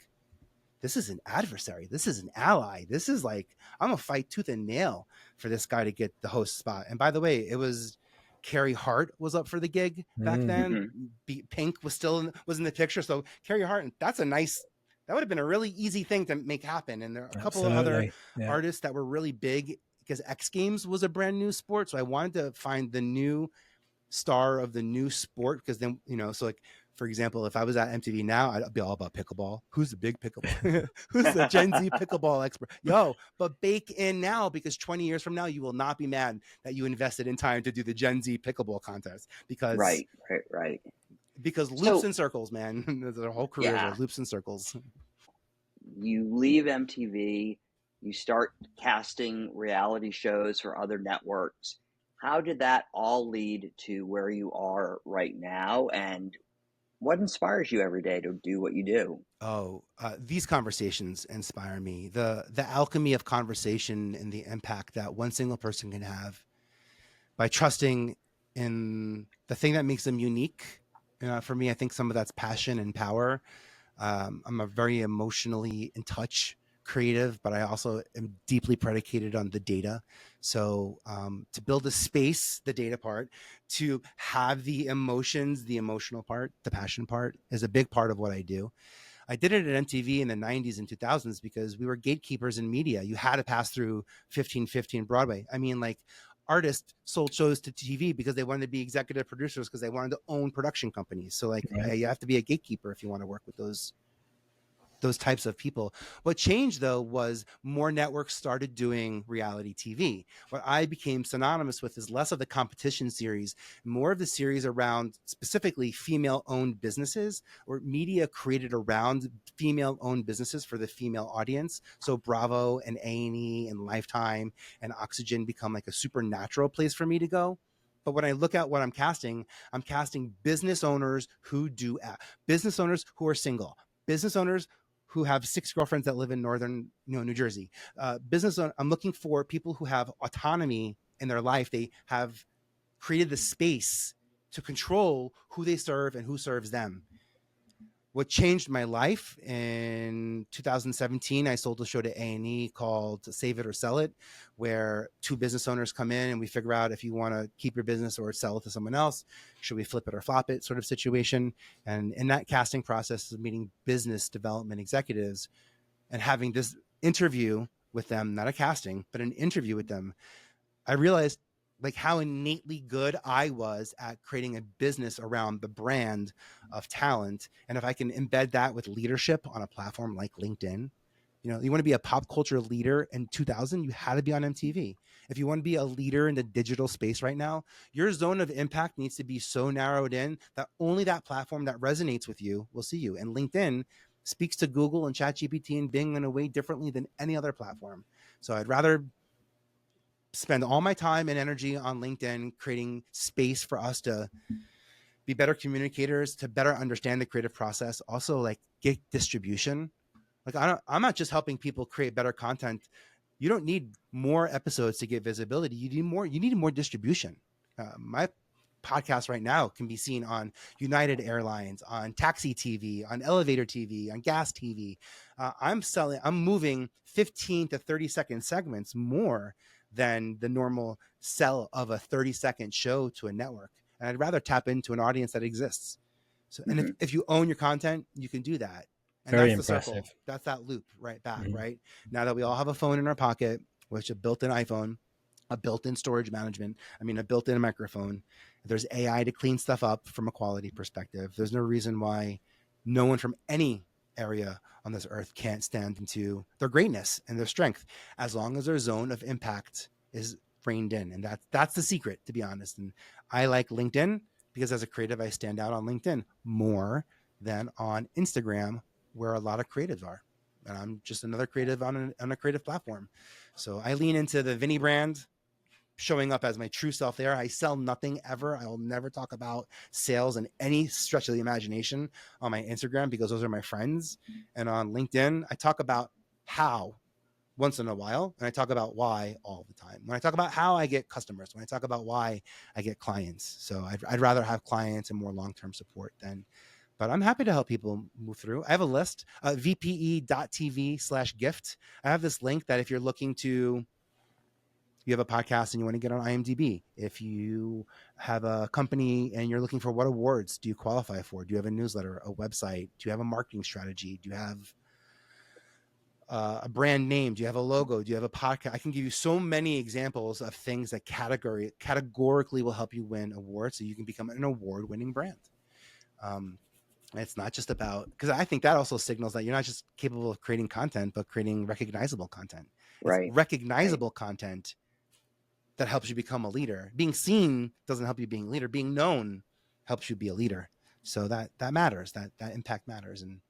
this is an adversary. This is an ally. This is like, I'm gonna fight tooth and nail for this guy to get the host spot. And by the way, it was Carrie Hart was up for the gig back then. Pink was in the picture. So Carrie Hart, that would have been a really easy thing to make happen. And there are a couple of other artists that were really big, because X Games was a brand new sport. So I wanted to find the new star of the new sport, because then, so like, for example, if I was at MTV now, I'd be all about pickleball. Who's the big pickleball? Who's the Gen Z pickleball expert? But bake in now, because 20 years from now, you will not be mad that you invested in time to do the Gen Z pickleball contest, because right. Because loops and circles, man. Their whole careers are loops and circles. You leave MTV, you start casting reality shows for other networks. How did that all lead to where you are right now? And what inspires you every day to do what you do? These conversations inspire me. The alchemy of conversation and the impact that one single person can have by trusting in the thing that makes them unique. For me, I think some of that's passion and power. I'm a very emotionally in touch creative, but I also am deeply predicated on the data. So to build a space, the data part, to have the emotions, the emotional part, the passion part is a big part of what I do. I did it at MTV in the 90s and 2000s because we were gatekeepers in media. You had to pass through 1515 Broadway. I mean, like, artists sold shows to TV because they wanted to be executive producers, because they wanted to own production companies. So like, you have to be a gatekeeper if you want to work with those types of people. What changed, though, was more networks started doing reality TV. What I became synonymous with is less of the competition series, more of the series around specifically female-owned businesses, or media created around female-owned businesses for the female audience. So Bravo and A&E and Lifetime and Oxygen become like a supernatural place for me to go. But when I look at what I'm casting business owners who do business owners who are single, business owners who have 6 girlfriends that live in northern, New Jersey. I'm looking for people who have autonomy in their life. They have created the space to control who they serve and who serves them. What changed my life in 2017, I sold a show to A&E called Save It or Sell It, where 2 business owners come in and we figure out if you want to keep your business or sell it to someone else, should we flip it or flop it sort of situation. And in that casting process of meeting business development executives and having this interview with them, not a casting, but an interview with them, I realized like how innately good I was at creating a business around the brand of talent. And if I can embed that with leadership on a platform like LinkedIn, you want to be a pop culture leader in 2000, you had to be on MTV. If you want to be a leader in the digital space right now, your zone of impact needs to be so narrowed in that only that platform that resonates with you will see you. And LinkedIn speaks to Google and ChatGPT and Bing in a way differently than any other platform. So I'd rather spend all my time and energy on LinkedIn, creating space for us to be better communicators, to better understand the creative process, also like get distribution. Like I'm not just helping people create better content. You don't need more episodes to get visibility. You need more distribution. My podcast right now can be seen on United Airlines, on Taxi TV, on Elevator TV, on Gas TV. I'm moving 15 to 30-second segments more than the normal sell of a 30-second show to a network. And I'd rather tap into an audience that exists. So, and if you own your content, you can do that. And Very that's impressive. the circle. That's that loop right back, right? Now that we all have a phone in our pocket, which a built-in iPhone, a built-in storage management, a built-in microphone, there's AI to clean stuff up from a quality perspective. There's no reason why no one from any area on this earth can't stand into their greatness and their strength, as long as their zone of impact is reined in. And that's the secret, to be honest. And I like LinkedIn because as a creative, I stand out on LinkedIn more than on Instagram, where a lot of creatives are. And I'm just another creative on a creative platform. So I lean into the Vinnie brand, showing up as my true self there. I sell nothing ever. I will never talk about sales in any stretch of the imagination on my Instagram because those are my friends. And on LinkedIn, I talk about how once in a while, and I talk about why all the time. When I talk about how I get customers, when I talk about why I get clients. So I'd rather have clients and more long-term support but I'm happy to help people move through. I have a list, vpe.tv/gift. I have this link that if you're looking to, you have a podcast and you want to get on IMDb. If you have a company and you're looking for what awards do you qualify for? Do you have a newsletter, a website? Do you have a marketing strategy? Do you have a brand name? Do you have a logo? Do you have a podcast? I can give you so many examples of things that categorically will help you win awards so you can become an award-winning brand. It's not just about, because I think that also signals that you're not just capable of creating content, but creating recognizable content. Right. It's recognizable content that helps you become a leader. Being seen doesn't help you being a leader. Being known helps you be a leader. So that matters. That impact matters. And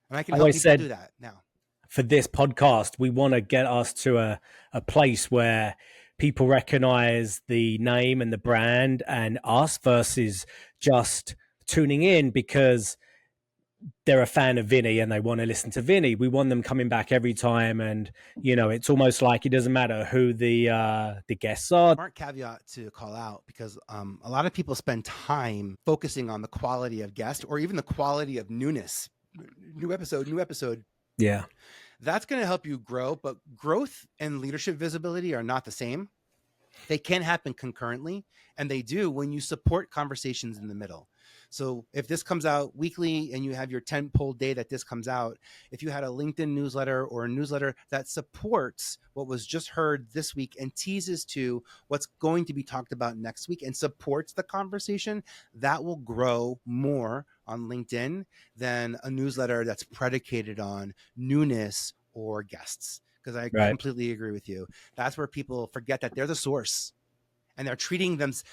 I can help people do that now. For this podcast, we want to get us to a place where people recognize the name and the brand and us versus just tuning in because they're a fan of Vinnie and they want to listen to Vinnie. We want them coming back every time. And, it's almost like it doesn't matter who the guests are. Smart caveat to call out because a lot of people spend time focusing on the quality of guest or even the quality of newness. New episode. Yeah. That's going to help you grow, but growth and leadership visibility are not the same. They can happen concurrently, and they do when you support conversations in the middle. So if this comes out weekly and you have your 10-poll day that this comes out, if you had a LinkedIn newsletter or a newsletter that supports what was just heard this week and teases to what's going to be talked about next week and supports the conversation, that will grow more on LinkedIn than a newsletter that's predicated on newness or guests. Because I completely agree with you. That's where people forget that they're the source. And they're treating this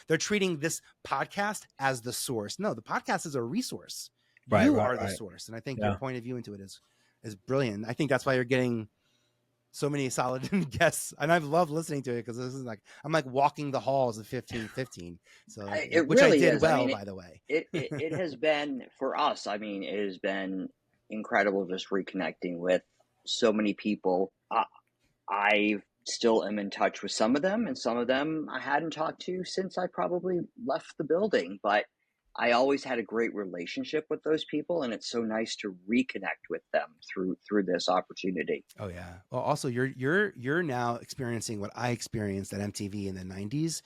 podcast as the source. No, the podcast is a resource. You are the source. And I think your point of view into it is brilliant. I think that's why you're getting so many solid guests, and I've loved listening to it because this is like I'm like walking the halls of 1515. So It which I really did is. well, by the way. It has been for us. I mean, it has been incredible just reconnecting with so many people. I still am in touch with some of them, and some of them I hadn't talked to since I probably left the building. But I always had a great relationship with those people, and it's so nice to reconnect with them through this opportunity. Oh yeah. Well, also you're now experiencing what I experienced at MTV in the 90s,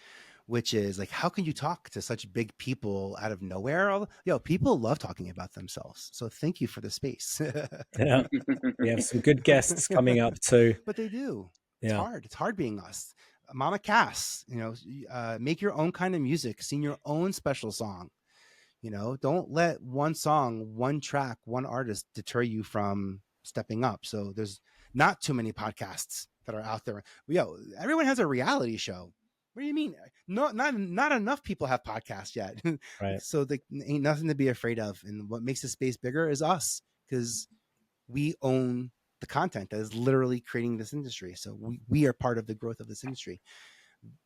which is like, how can you talk to such big people out of nowhere? People love talking about themselves. So thank you for the space. Yeah. We have some good guests coming up too. But they do. It's Yeah. hard. It's hard being us. Mama Cass, make your own kind of music, sing your own special song. Don't let one song, one track, one artist deter you from stepping up. So there's not too many podcasts that are out there. Everyone has a reality show. What do you mean? No, not enough people have podcasts yet. Right. So there ain't nothing to be afraid of. And what makes the space bigger is us, because we own the content that is literally creating this industry. So we are part of the growth of this industry,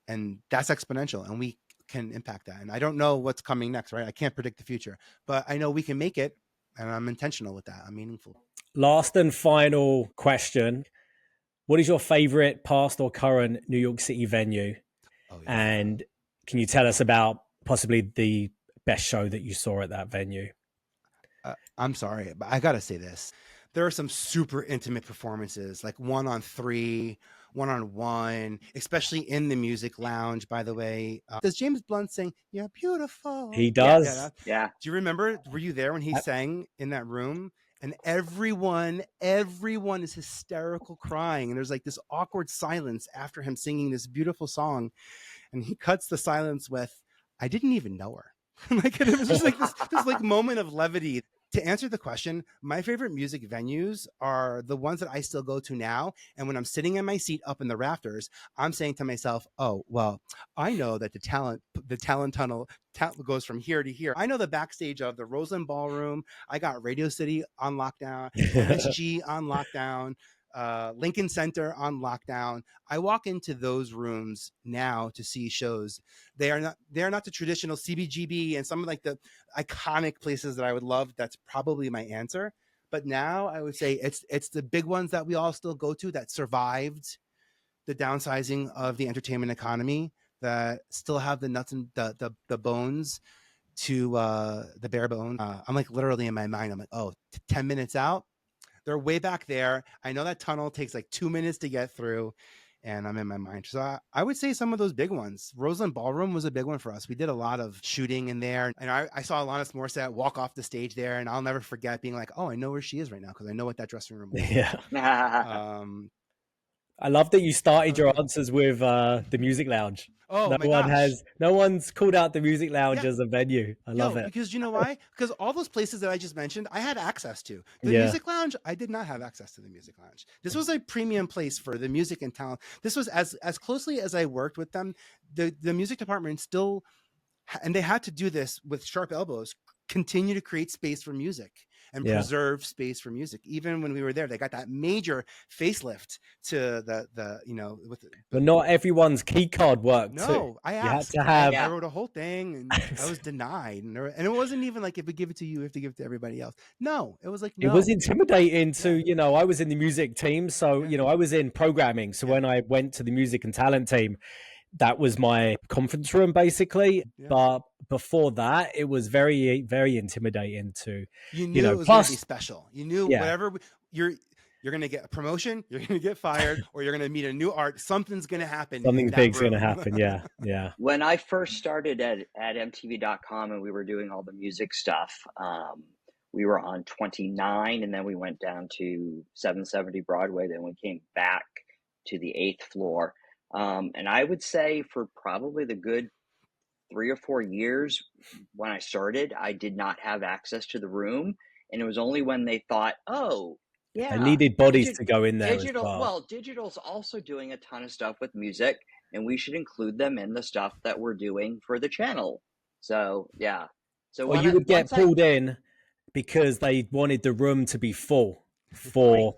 and that's exponential, and we can impact that. And I don't know what's coming next, right? I can't predict the future, but I know we can make it, and I'm intentional with that. I'm meaningful. Last and final question. What is your favorite past or current New York City venue? Oh, yeah. And can you tell us about possibly the best show that you saw at that venue? I'm sorry, but I got to say this. There are some super intimate performances, like 1-on-3, 1-on-1, especially in the music lounge, by the way. Does James Blunt sing, "You're beautiful"? He does. Yeah. Do you remember, were you there when he sang in that room? And everyone is hysterical crying. And there's like this awkward silence after him singing this beautiful song. And he cuts the silence with, "I didn't even know her." Like, it was just like this like moment of levity. To answer the question, my favorite music venues are the ones that I still go to now. And when I'm sitting in my seat up in the rafters, I'm saying to myself, oh, well, I know that the talent tunnel goes from here to here. I know the backstage of the Roseland Ballroom. I got Radio City on lockdown, MSG on lockdown, Lincoln Center on lockdown. I walk into those rooms now to see shows. They are not the traditional CBGB and some of like the iconic places that I would love. That's probably my answer. But now I would say it's the big ones that we all still go to that survived the downsizing of the entertainment economy, that still have the nuts and the bones to the bare bone. I'm like literally in my mind, I'm like, oh, 10 minutes out. They're way back there. I know that tunnel takes like 2 minutes to get through, and I'm in my mind. So I would say some of those big ones. Roseland Ballroom was a big one for us. We did a lot of shooting in there, and I saw Alanis Morissette walk off the stage there, and I'll never forget being like, oh, I know where she is right now because I know what that dressing room was. Yeah. I love that you started your answers with the music lounge. Oh, no one's called out the music lounge as a venue. I love it. Because you know why? Because all those places that I just mentioned, I had access to. The music lounge, I did not have access to the music lounge. This was a premium place for the music and talent. This was as closely as I worked with them, the music department still, and they had to do this with sharp elbows, continue to create space for music and preserve space for music. Even when we were there, they got that major facelift to but not everyone's key card worked. No, I asked. I wrote a whole thing, and I was denied. And it wasn't even like, if we give it to you, we have to give it to everybody else. No, it was like, no. It was intimidating to, I was in the music team, so I was in programming. So when I went to the music and talent team, that was my conference room basically. But before that, it was very, very intimidating to, you knew it was going to be special. You knew whatever you're going to get a promotion, you're going to get fired, or you're going to meet a new art. Something's going to happen. Something big's going to happen. Yeah. When I first started at MTV.com and we were doing all the music stuff, we were on 29, and then we went down to 770 Broadway. Then we came back to the 8th floor. And I would say for probably the good 3 or 4 years when I started, I did not have access to the room. And it was only when they thought, oh, yeah, I needed bodies to go in there. Digital's also doing a ton of stuff with music, and we should include them in the stuff that we're doing for the channel. So, yeah. So you would get pulled in because they wanted the room to be full for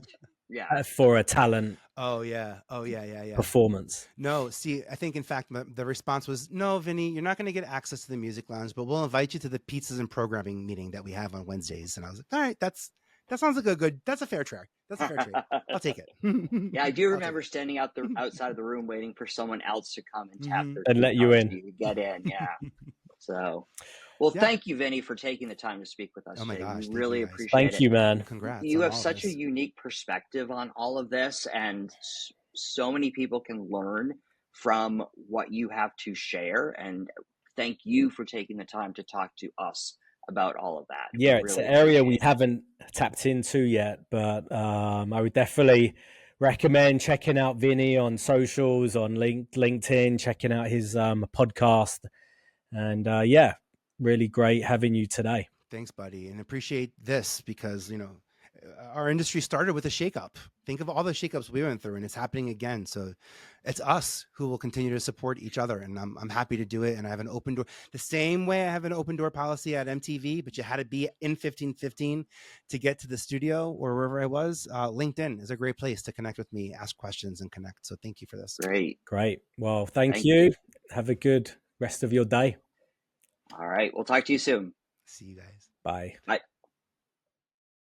Yeah. for a talent Oh yeah. Oh yeah. performance. No, see, I think in fact the response was, no, Vinny, you're not going to get access to the music lounge, but we'll invite you to the pizzas and programming meeting that we have on Wednesdays. And I was like, all right, that sounds like that's a fair trade. That's a fair trade. I'll take it. Yeah, I do I'll take remember it. standing outside of the room waiting for someone else to come and tap their And feet let you on in. so you could get in. Yeah. So, well, Yeah. thank you, Vinny, for taking the time to speak with us Oh my today. We gosh, thank you really guys. appreciate Thank it. you, man. Congrats You on have all of such a this. unique perspective on all of this, and so many people can learn from what you have to share. And thank you for taking the time to talk to us about all of that. We Yeah, it's an really area appreciate we it. haven't tapped into yet, but I would definitely recommend checking out Vinny on socials, on LinkedIn, checking out his podcast. And yeah, really great having you today. Thanks, buddy, and appreciate this because our industry started with a shakeup. Think of all the shakeups we went through, and it's happening again. So it's us who will continue to support each other, and I'm happy to do it. And I have an open door, the same way I have an open door policy at MTV, but you had to be in 1515 to get to the studio or wherever I was. LinkedIn is a great place to connect with me, ask questions, and connect. So thank you for this. Great. Well, thank Thank you. Have a good rest of your day. All right. We'll talk to you soon. See you guys. Bye. Bye.